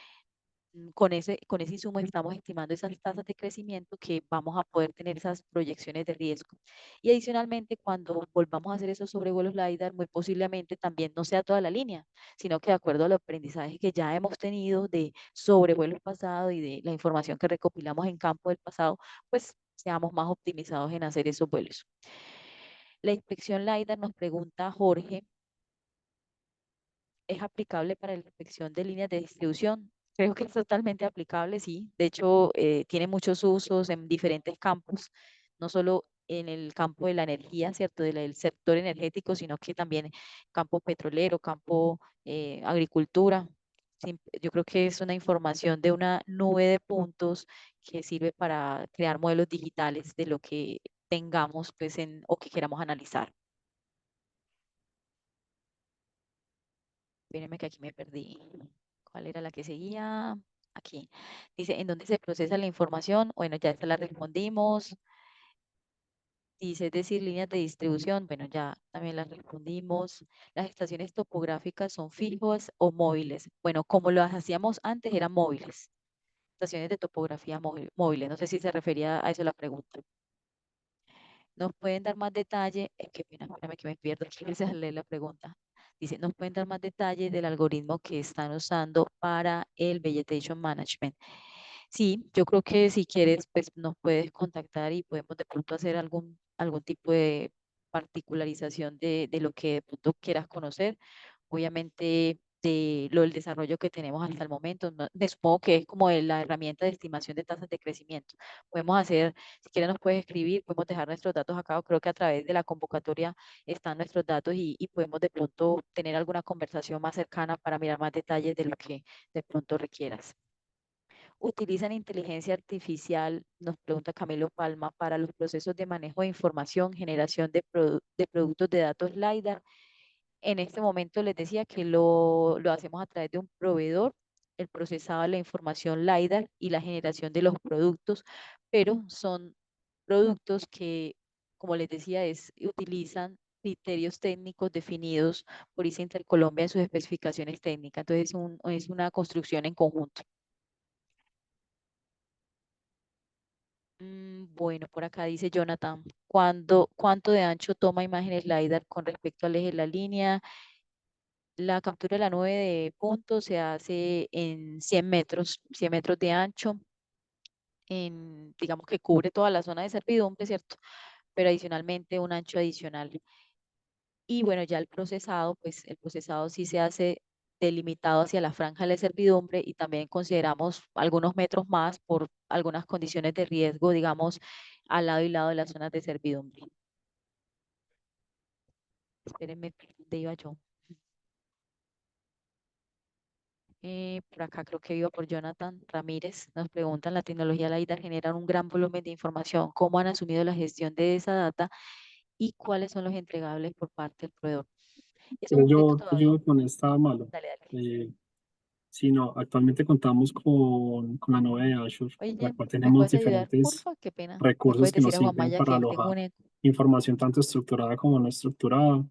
con ese insumo estamos estimando esas tasas de crecimiento que vamos a poder tener esas proyecciones de riesgo. Y adicionalmente, cuando volvamos a hacer esos sobrevuelos LiDAR, muy posiblemente también no sea toda la línea, sino que de acuerdo al aprendizaje que ya hemos tenido de sobrevuelos pasados y de la información que recopilamos en campo del pasado, pues seamos más optimizados en hacer esos vuelos. La inspección LiDAR nos pregunta Jorge, ¿es aplicable para la inspección de líneas de distribución? Creo que es totalmente aplicable, sí. De hecho, tiene muchos usos en diferentes campos, no solo en el campo de la energía, ¿cierto? Del sector energético, sino que también campo petrolero, campo agricultura. Yo creo que es una información de una nube de puntos que sirve para crear modelos digitales de lo que tengamos pues o que queramos analizar. Espérenme que aquí me perdí. ¿Cuál era la que seguía? Aquí. Dice, ¿en dónde se procesa la información? Bueno, ya esta la respondimos. Dice, es decir, líneas de distribución. Bueno, ya también las respondimos. Las estaciones topográficas son fijas o móviles. Bueno, como las hacíamos antes, eran móviles. Estaciones de topografía móviles. No sé si se refería a eso la pregunta. ¿Nos pueden dar más detalle? Qué pena, espérame que me pierdo. Quiero leer la pregunta. Dice, ¿nos pueden dar más detalle del algoritmo que están usando para el Vegetation Management? Sí, yo creo que si quieres, pues nos puedes contactar y podemos de pronto hacer algún tipo de particularización de lo que de pronto quieras conocer. Obviamente, del desarrollo que tenemos hasta el momento, supongo que es como la herramienta de estimación de tasas de crecimiento. Podemos hacer, si quieres nos puedes escribir, podemos dejar nuestros datos acá, o creo que a través de la convocatoria están nuestros datos y podemos de pronto tener alguna conversación más cercana para mirar más detalles de lo que de pronto requieras. ¿Utilizan inteligencia artificial, nos pregunta Camilo Palma, para los procesos de manejo de información, generación de productos de datos LiDAR? En este momento les decía que lo hacemos a través de un proveedor, el procesado de la información LiDAR y la generación de los productos, pero son productos que, como les decía, utilizan criterios técnicos definidos por ICE Intercolombia en sus especificaciones técnicas. Entonces, es una construcción en conjunto. Bueno, por acá dice Jonathan, ¿cuánto de ancho toma imágenes LiDAR con respecto al eje de la línea? La captura de la nube de puntos se hace en 100 metros de ancho, digamos que cubre toda la zona de servidumbre, ¿cierto? Pero adicionalmente un ancho adicional. Y bueno, ya el procesado, pues el procesado sí se hace delimitado hacia la franja de la servidumbre y también consideramos algunos metros más por algunas condiciones de riesgo, digamos, al lado y lado de las zonas de servidumbre. Espérenme, ¿dónde iba yo? Por acá creo que iba por Jonathan Ramírez. Nos preguntan, la tecnología LiDAR genera un gran volumen de información. ¿Cómo han asumido la gestión de esa data y cuáles son los entregables por parte del proveedor? Eso es un reto Te todavía. ayudo con esta malo. Dale, dale. Sí, no, actualmente contamos con la nube de Azure, la Oye, cual ¿me tenemos puedes ayudar? diferentes Porfa, qué pena. ¿Le recursos puedes que decir nos a Juan sirven Maya que para tengo alojar un eco? información tanto estructurada como no estructurada,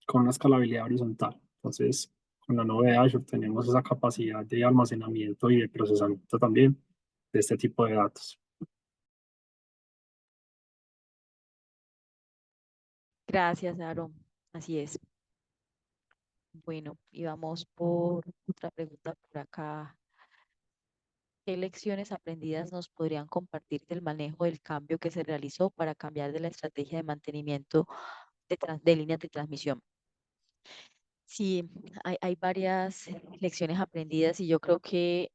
con una escalabilidad horizontal. Entonces, con la nube de Azure tenemos esa capacidad de almacenamiento y de procesamiento también de este tipo de datos. Gracias, Aaron. Así es. Bueno, y vamos por otra pregunta por acá. ¿Qué lecciones aprendidas nos podrían compartir del manejo del cambio que se realizó para cambiar de la estrategia de mantenimiento de líneas de transmisión? Sí, hay varias lecciones aprendidas y yo creo que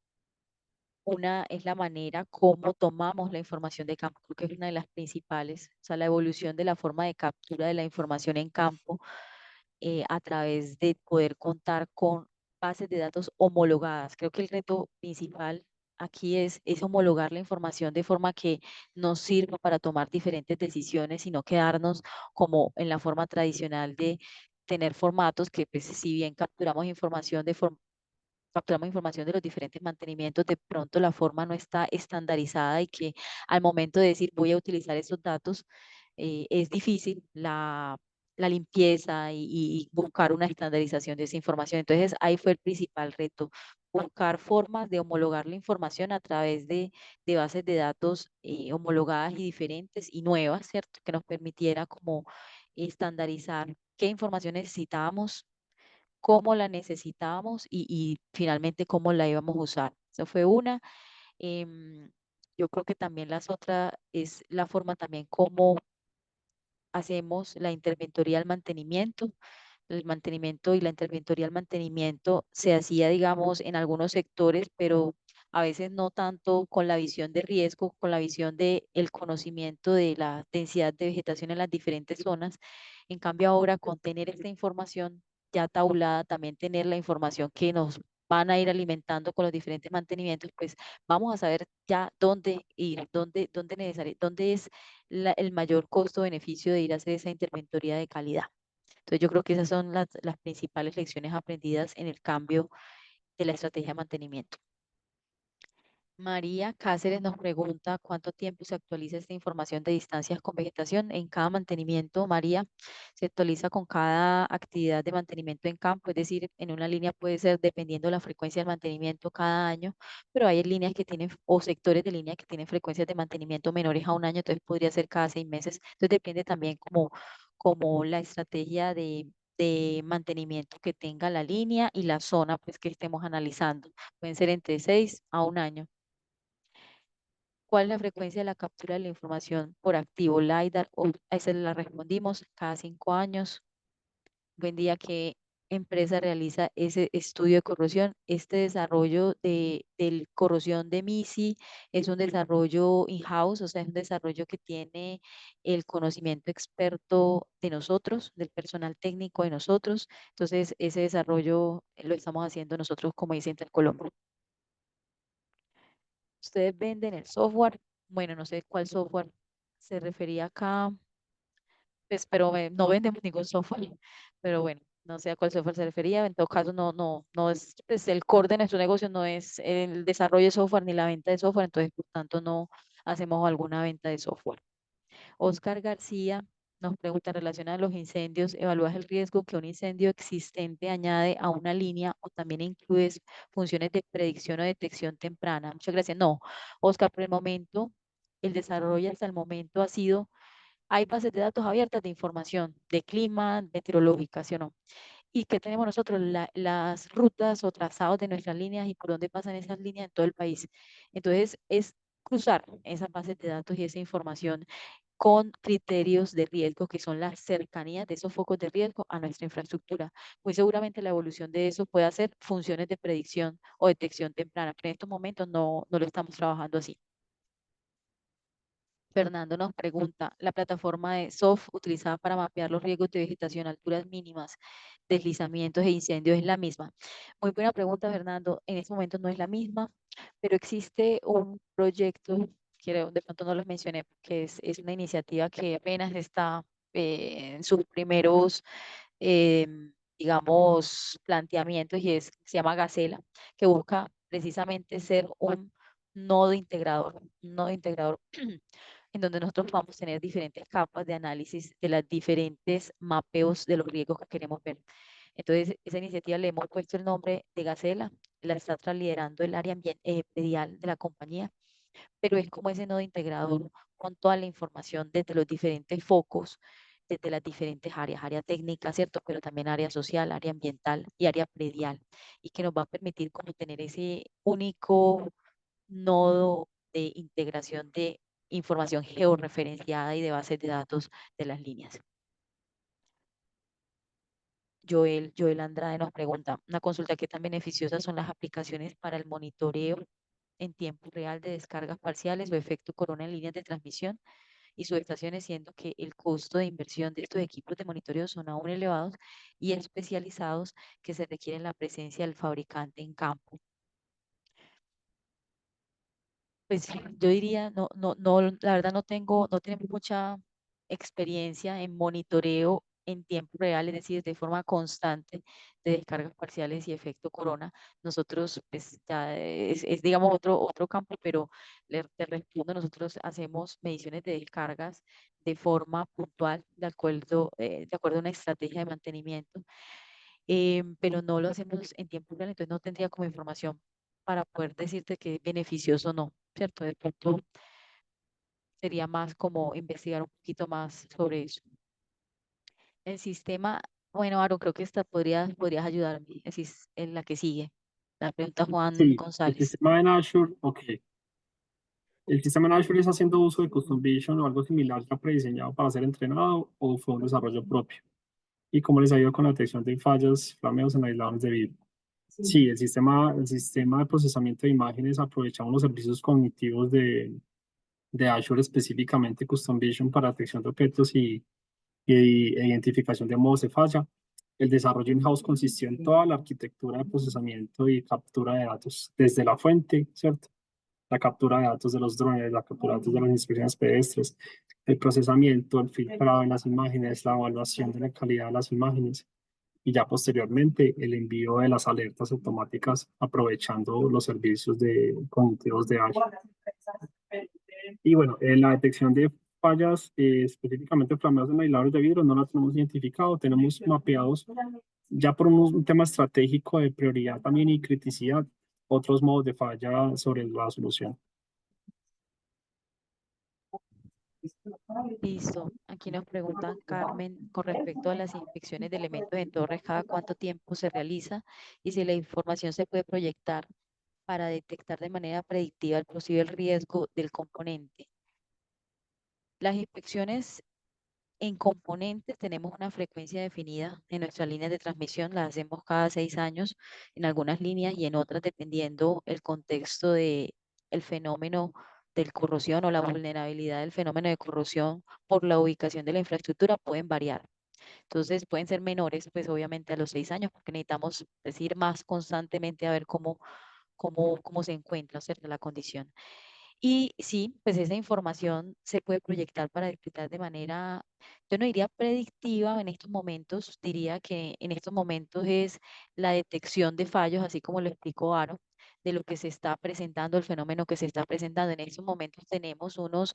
una es la manera como tomamos la información de campo, creo que es una de las principales, o sea, la evolución de la forma de captura de la información en campo a través de poder contar con bases de datos homologadas. Creo que el reto principal aquí es homologar la información de forma que nos sirva para tomar diferentes decisiones y no quedarnos como en la forma tradicional de tener formatos que, pues, si bien capturamos información de los diferentes mantenimientos, de pronto la forma no está estandarizada y que al momento de decir voy a utilizar esos datos, es difícil la limpieza y buscar una estandarización de esa información. Entonces ahí fue el principal reto, buscar formas de homologar la información a través de bases de datos homologadas y diferentes y nuevas, ¿cierto? Que nos permitiera como estandarizar qué información necesitábamos, cómo la necesitábamos y finalmente cómo la íbamos a usar. Eso fue una. Em, yo creo que también las otras es la forma también como hacemos la interventoría al mantenimiento. El mantenimiento y la interventoría al mantenimiento se hacía, digamos, en algunos sectores, pero a veces no tanto con la visión de riesgo, con la visión de el conocimiento de la densidad de vegetación en las diferentes zonas. En cambio, ahora con tener esta información ya tabulada, también tener la información que nos van a ir alimentando con los diferentes mantenimientos, pues vamos a saber ya dónde ir, dónde es el mayor costo-beneficio de ir a hacer esa interventoría de calidad. Entonces yo creo que esas son las principales lecciones aprendidas en el cambio de la estrategia de mantenimiento. María Cáceres nos pregunta cuánto tiempo se actualiza esta información de distancias con vegetación en cada mantenimiento. María, se actualiza con cada actividad de mantenimiento en campo, es decir, en una línea puede ser dependiendo de la frecuencia del mantenimiento cada año, pero hay líneas que tienen o sectores de línea que tienen frecuencias de mantenimiento menores a un año, entonces podría ser cada 6 meses. Entonces depende también como la estrategia de mantenimiento que tenga la línea y la zona pues que estemos analizando. Pueden ser entre 6 a un año. ¿Cuál es la frecuencia de la captura de la información por activo LiDAR? A esa la respondimos cada 5 años. Buen día, ¿qué empresa realiza ese estudio de corrosión? Este desarrollo de corrosión de MISI es un desarrollo in-house, o sea, es un desarrollo que tiene el conocimiento experto de nosotros, del personal técnico de nosotros. Entonces, ese desarrollo lo estamos haciendo nosotros como Inter Colombia. ¿Ustedes venden el software? Bueno, no sé cuál software se refería acá, pues, pero no vendemos ningún software, pero bueno, no sé a cuál software se refería. En todo caso, no es, pues el core de nuestro negocio no es el desarrollo de software ni la venta de software, entonces, por tanto, no hacemos alguna venta de software. Oscar García nos pregunta, relacionada a los incendios, ¿evalúas el riesgo que un incendio existente añade a una línea o también incluyes funciones de predicción o detección temprana? Muchas gracias. No, Oscar, por el momento, el desarrollo hasta el momento ha sido, hay bases de datos abiertas de información, de clima, meteorológica, ¿sí o no? ¿Y qué tenemos nosotros? Las rutas o trazados de nuestras líneas y por dónde pasan esas líneas en todo el país. Entonces, es cruzar esas bases de datos y esa información con criterios de riesgo que son las cercanías de esos focos de riesgo a nuestra infraestructura. Muy seguramente la evolución de eso puede hacer funciones de predicción o detección temprana, pero en estos momentos no lo estamos trabajando así. Fernando nos pregunta, ¿la plataforma de SOF utilizada para mapear los riesgos de vegetación, alturas mínimas, deslizamientos e incendios es la misma? Muy buena pregunta, Fernando. En este momento no es la misma, pero existe un proyecto, que de pronto no los mencioné, que es una iniciativa que apenas está en sus primeros, digamos, planteamientos y se llama Gacela, que busca precisamente ser un nodo integrador en donde nosotros vamos a tener diferentes capas de análisis de las diferentes mapeos de los riesgos que queremos ver. Entonces, esa iniciativa le hemos puesto el nombre de Gacela, la está liderando el área predial de la compañía, pero es como ese nodo integrador con toda la información desde los diferentes focos, desde las diferentes áreas, área técnica, ¿cierto? Pero también área social, área ambiental y área predial, y que nos va a permitir como tener ese único nodo de integración de información georreferenciada y de bases de datos de las líneas. Joel Andrade nos pregunta, una consulta, ¿qué tan beneficiosas son las aplicaciones para el monitoreo en tiempo real de descargas parciales o efecto corona en líneas de transmisión y subestaciones, siendo que el costo de inversión de estos equipos de monitoreo son aún elevados y especializados que se requieren la presencia del fabricante en campo? Pues yo diría, la verdad no tenemos mucha experiencia en monitoreo en tiempo real, es decir, de forma constante de descargas parciales y efecto corona. Nosotros, pues ya digamos otro campo, pero te respondo, nosotros hacemos mediciones de descargas de forma puntual, de acuerdo a una estrategia de mantenimiento, pero no lo hacemos en tiempo real, entonces no tendría como información para poder decirte que es beneficioso o no, ¿cierto? De pronto sería más como investigar un poquito más sobre eso. El sistema, bueno, Aaron, creo que esta podrías ayudarme, en la que sigue. La pregunta Juan Sí, el González. sistema en Azure, ok. El sistema en Azure es haciendo uso de Custom Vision o algo similar ya prediseñado para ser entrenado o fue un desarrollo propio. ¿Y cómo les ha ido con la detección de fallas, flameos en aisladores de vídeo? Sí, el sistema de procesamiento de imágenes aprovechamos los servicios cognitivos de Azure, específicamente Custom Vision para detección de objetos y identificación de modos de falla. El desarrollo in-house consistió en toda la arquitectura de procesamiento y captura de datos desde la fuente, ¿cierto? La captura de datos de los drones, la captura de datos de las inspecciones pedestres, el procesamiento, el filtrado de las imágenes, la evaluación de la calidad de las imágenes y ya posteriormente el envío de las alertas automáticas aprovechando los servicios de cognitivos de Azure. Y bueno, la detección de fallas específicamente flameadas en aisladores de vidrio no la tenemos identificado, tenemos mapeados ya por un tema estratégico de prioridad también y criticidad, otros modos de falla sobre la solución. Listo. Aquí nos pregunta Carmen con respecto a las inspecciones de elementos en torres, cada cuánto tiempo se realiza y si la información se puede proyectar para detectar de manera predictiva el posible riesgo del componente. Las inspecciones en componentes tenemos una frecuencia definida en nuestras líneas de transmisión, las hacemos cada 6 años en algunas líneas y en otras dependiendo el contexto de el fenómeno de corrosión o la vulnerabilidad del fenómeno de corrosión por la ubicación de la infraestructura pueden variar. Entonces pueden ser menores, pues obviamente a los 6 años, porque necesitamos decir más constantemente a ver cómo se encuentra, ¿cierto? La condición. Y sí, pues esa información se puede proyectar para detectar de manera, yo no diría predictiva en estos momentos, diría que en estos momentos es la detección de fallos, así como lo explicó Aro, de lo que se está presentando, el fenómeno que se está presentando. En estos momentos tenemos unos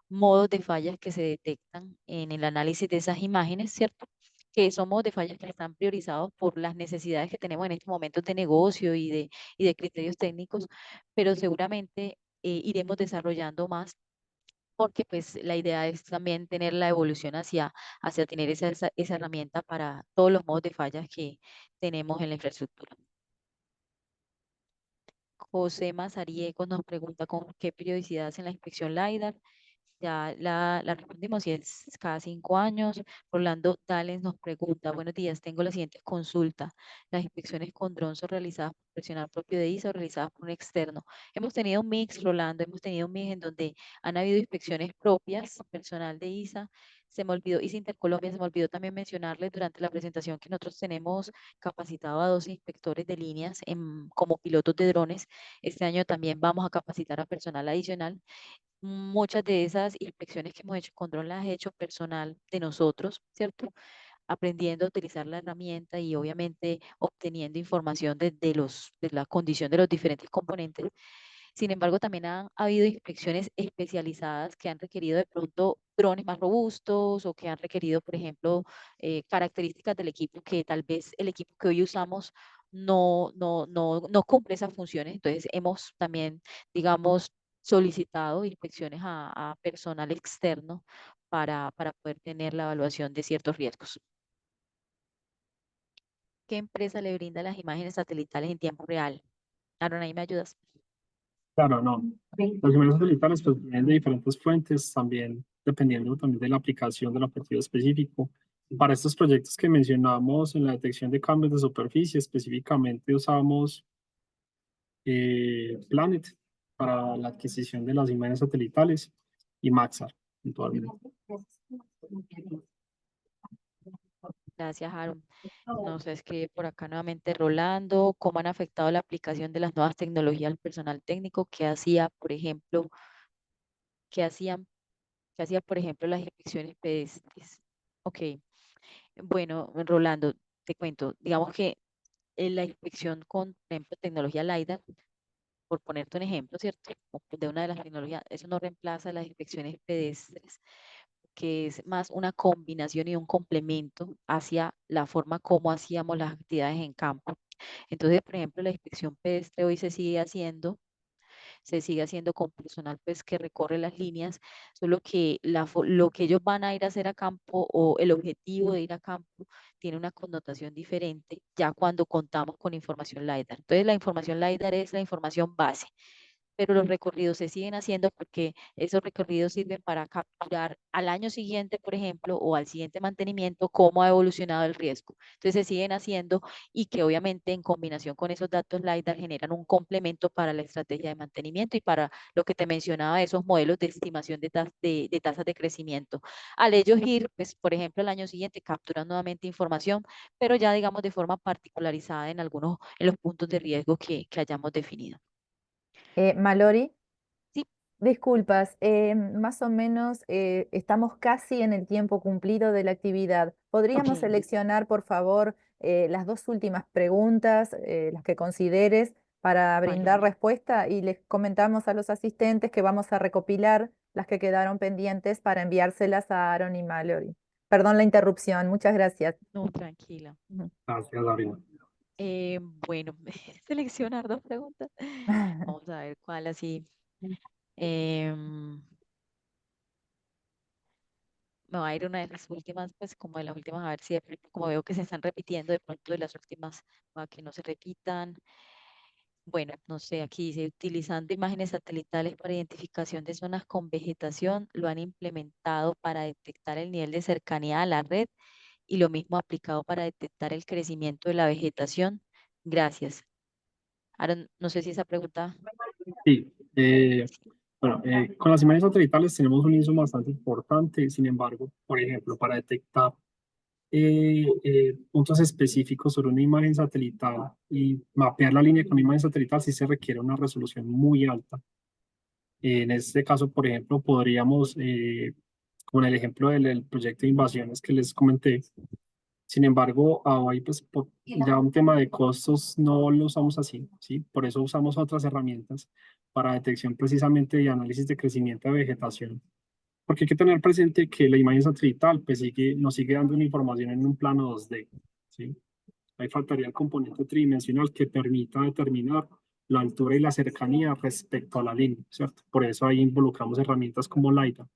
modos de fallas que se detectan en el análisis de esas imágenes, ¿cierto? Que son modos de fallas que están priorizados por las necesidades que tenemos en estos momentos de negocio y de criterios técnicos, pero seguramente iremos desarrollando más porque pues la idea es también tener la evolución hacia tener esa herramienta para todos los modos de fallas que tenemos en la infraestructura. José Mazariegos nos pregunta con qué periodicidad hacen la inspección LiDAR. Ya la respondimos y es cada 5 años. Rolando Tales nos pregunta, buenos días, tengo la siguiente consulta. ¿Las inspecciones con dron son realizadas por personal propio de ISA o realizadas por un externo? Hemos tenido un mix, Rolando, hemos tenido un mix en donde han habido inspecciones propias, personal de ISA. Se me olvidó, ISA Intercolombia, se me olvidó también mencionarles durante la presentación que nosotros tenemos capacitado a 12 inspectores de líneas como pilotos de drones. Este año también vamos a capacitar a personal adicional. Muchas de esas inspecciones que hemos hecho con dron las ha hecho personal de nosotros, ¿cierto? Aprendiendo a utilizar la herramienta y obviamente obteniendo información de la condición de los diferentes componentes. Sin embargo, también han habido inspecciones especializadas que han requerido de pronto drones más robustos o que han requerido, por ejemplo, características del equipo que tal vez el equipo que hoy usamos no cumple esas funciones. Entonces, hemos también, digamos, solicitado inspecciones a personal externo para poder tener la evaluación de ciertos riesgos. ¿Qué empresa le brinda las imágenes satelitales en tiempo real? Aaron, ahí me ayudas. Claro, no. Las imágenes satelitales pues vienen de diferentes fuentes, también dependiendo también de la aplicación del objetivo específico. Para estos proyectos que mencionamos en la detección de cambios de superficie, específicamente usamos Planet para la adquisición de las imágenes satelitales y Maxar, puntualmente. Gracias, Aaron. Nos escribe por acá nuevamente Rolando, ¿cómo han afectado la aplicación de las nuevas tecnologías al personal técnico que hacía, por ejemplo, que hacían, que hacía, por ejemplo, las inspecciones pedestres? Ok, bueno, Rolando, te cuento, digamos que en la inspección con, por ejemplo, tecnología LiDAR, por ponerte un ejemplo, ¿cierto? De una de las tecnologías, eso no reemplaza las inspecciones pedestres, que es más una combinación y un complemento hacia la forma como hacíamos las actividades en campo. Entonces, por ejemplo, la inspección pedestre hoy se sigue haciendo con personal pues que recorre las líneas, solo que lo que ellos van a ir a hacer a campo o el objetivo de ir a campo tiene una connotación diferente ya cuando contamos con información LiDAR. Entonces, la información LiDAR es la información base, pero los recorridos se siguen haciendo porque esos recorridos sirven para capturar al año siguiente, por ejemplo, o al siguiente mantenimiento, cómo ha evolucionado el riesgo. Entonces se siguen haciendo y que obviamente en combinación con esos datos LiDAR generan un complemento para la estrategia de mantenimiento y para lo que te mencionaba, esos modelos de estimación de tasas de crecimiento. Al ellos ir, pues, por ejemplo, el año siguiente capturan nuevamente información, pero ya digamos de forma particularizada en los puntos de riesgo que hayamos definido. Mallory, Sí, disculpas, más o menos estamos casi en el tiempo cumplido de la actividad. ¿Podríamos ok, seleccionar, por favor, las dos últimas preguntas, las que consideres, para vale. brindar respuesta? Y les comentamos a los asistentes que vamos a recopilar las que quedaron pendientes para enviárselas a Aaron y Mallory. Perdón la interrupción, muchas gracias. No, tranquila. Ujú. Gracias, Sabrina. Bueno, seleccionar dos preguntas. Vamos a ver cuál así. em, Me va a ir una de las últimas, pues como de las últimas, a ver si de pronto, como veo que se están repitiendo, de pronto de las últimas, para que no se repitan. Bueno, no sé, aquí dice, utilizando imágenes satelitales para identificación de zonas con vegetación, lo han implementado para detectar el nivel de cercanía a la red y lo mismo aplicado para detectar el crecimiento de la vegetación. Gracias. Ahora, no sé si esa pregunta. Sí, bueno, con las imágenes satelitales tenemos un insumo bastante importante. Sin embargo, por ejemplo, para detectar puntos específicos sobre una imagen satelital y mapear la línea con una imagen satelital sí se requiere una resolución muy alta. En este caso, por ejemplo, podríamos, con el ejemplo del proyecto de invasiones que les comenté, sin embargo, ahí pues por ya un tema de costos no lo usamos así, ¿sí? Por eso usamos otras herramientas para detección precisamente y análisis de crecimiento de vegetación. Porque hay que tener presente que la imagen satelital pues nos sigue dando una información en un plano 2D, ¿sí? Ahí faltaría el componente tridimensional que permita determinar la altura y la cercanía respecto a la línea, ¿cierto? Por eso ahí involucramos herramientas como LiDAR,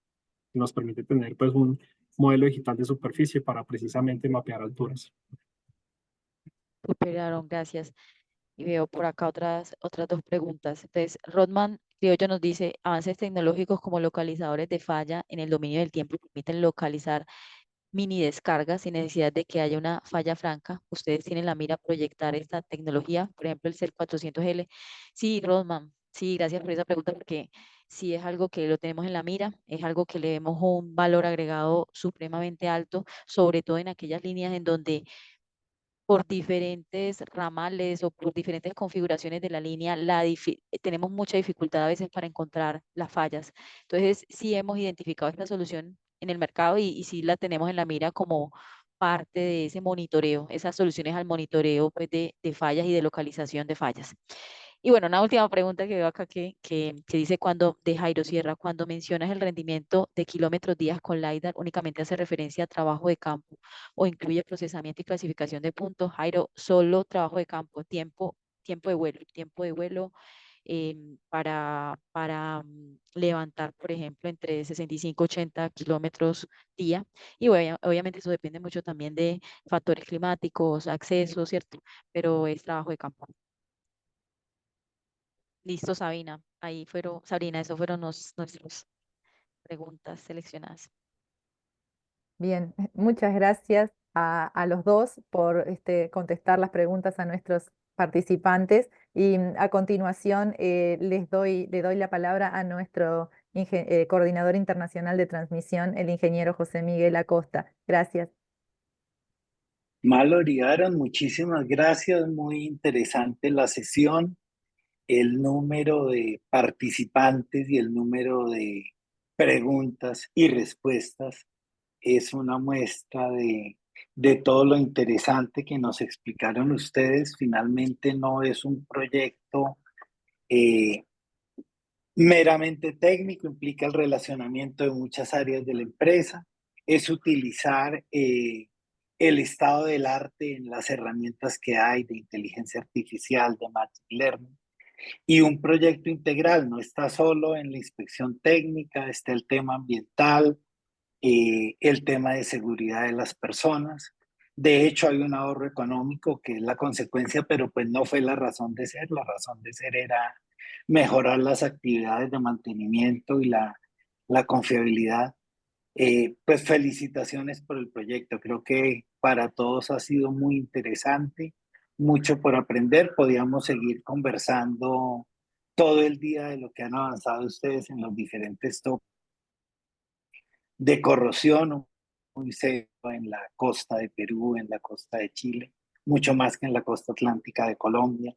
que nos permite tener pues un modelo digital de superficie para precisamente mapear alturas. Superaron, gracias. Y veo por acá otras dos preguntas. Entonces, Rodman Criollo nos dice, avances tecnológicos como localizadores de falla en el dominio del tiempo permiten localizar mini descargas sin necesidad de que haya una falla franca. Ustedes tienen la mira a proyectar esta tecnología, por ejemplo, el CER 400L. Sí, Rodman, sí, gracias por esa pregunta porque sí es algo que lo tenemos en la mira, es algo que le vemos un valor agregado supremamente alto, sobre todo en aquellas líneas en donde por diferentes ramales o por diferentes configuraciones de la línea, tenemos mucha dificultad a veces para encontrar las fallas. Entonces, sí hemos identificado esta solución en el mercado y sí la tenemos en la mira como parte de ese monitoreo, esas soluciones al monitoreo pues, de fallas y de localización de fallas. Y bueno, una última pregunta que veo acá que dice de Jairo Sierra, cuando mencionas el rendimiento de kilómetros días con LiDAR, únicamente hace referencia a trabajo de campo o incluye procesamiento y clasificación de puntos. Jairo, solo trabajo de campo, tiempo de vuelo para levantar, por ejemplo, entre 65 y 80 kilómetros día. Y obviamente eso depende mucho también de factores climáticos, acceso, ¿cierto? Pero es trabajo de campo. Listo, Sabina. Sabrina, eso fueron nuestras preguntas seleccionadas. Bien, muchas gracias a los dos por contestar las preguntas a nuestros participantes y a continuación le doy la palabra a nuestro coordinador internacional de transmisión, el ingeniero José Miguel Acosta. Gracias. Mallory, Aaron, muchísimas gracias. Muy interesante la sesión. El número de participantes y el número de preguntas y respuestas es una muestra de todo lo interesante que nos explicaron ustedes. Finalmente no es un proyecto eh, meramente técnico, implica el relacionamiento de muchas áreas de la empresa, es utilizar el estado del arte en las herramientas que hay de inteligencia artificial, de machine learning, y un proyecto integral, no está solo en la inspección técnica, está el tema ambiental, el tema de seguridad de las personas. De hecho, hay un ahorro económico que es la consecuencia, pero pues no fue la razón de ser. La razón de ser era mejorar las actividades de mantenimiento y la confiabilidad. Pues felicitaciones por el proyecto. Creo que para todos ha sido muy interesante, mucho por aprender. Podíamos seguir conversando todo el día de lo que han avanzado ustedes en los diferentes tópicos de corrosión, muy serio en la costa de Perú, en la costa de Chile, mucho más que en la costa atlántica de Colombia.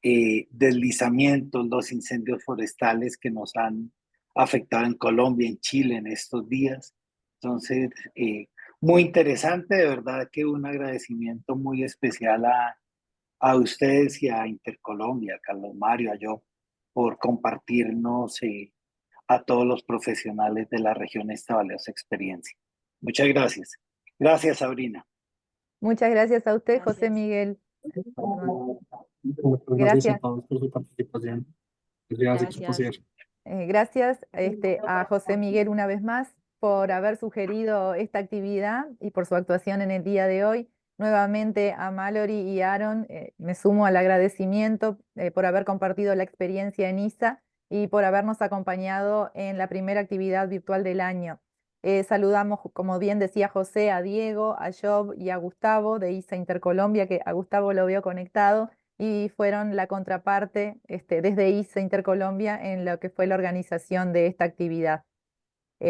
Deslizamientos, los incendios forestales que nos han afectado en Colombia, en Chile en estos días. Entonces, muy interesante, de verdad que un agradecimiento muy especial a ustedes y a Intercolombia, a Carlos Mario, a yo, por compartirnos a todos los profesionales de la región esta valiosa experiencia. Muchas gracias. Gracias, Sabrina. Muchas gracias a usted, José Gracias. Miguel. Muchas gracias a Gracias. todos por su participación. Gracias, equipo Gracias. CIER. Gracias a José Miguel una vez más por haber sugerido esta actividad y por su actuación en el día de hoy. Nuevamente a Mallory y Aaron me sumo al agradecimiento por haber compartido la experiencia en ISA y por habernos acompañado en la primera actividad virtual del año. Saludamos, como bien decía José, a Diego, a Job y a Gustavo de ISA Intercolombia, que a Gustavo lo veo conectado, y fueron la contraparte desde ISA Intercolombia en lo que fue la organización de esta actividad.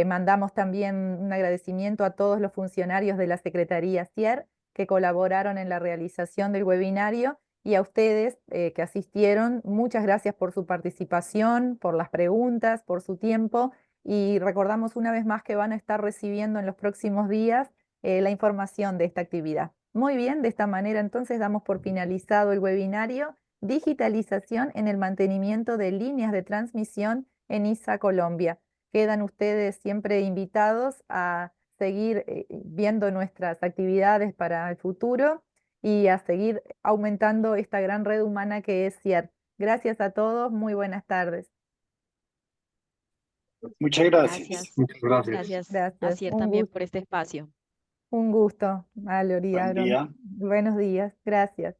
Mandamos también un agradecimiento a todos los funcionarios de la Secretaría CIER que colaboraron en la realización del webinario, y a ustedes que asistieron. Muchas gracias por su participación, por las preguntas, por su tiempo, y recordamos una vez más que van a estar recibiendo en los próximos días la información de esta actividad. Muy bien, de esta manera entonces damos por finalizado el webinario Digitalización en el mantenimiento de líneas de transmisión en ISA Colombia. Quedan ustedes siempre invitados a seguir viendo nuestras actividades para el futuro y a seguir aumentando esta gran red humana que es CIER. Gracias a todos, muy buenas tardes. Muchas gracias. Gracias. Muchas gracias. Gracias a Gracias, CIER un también gusto, por este espacio. un gusto, Mallory, Buen Aaron. día. Buenos días, gracias.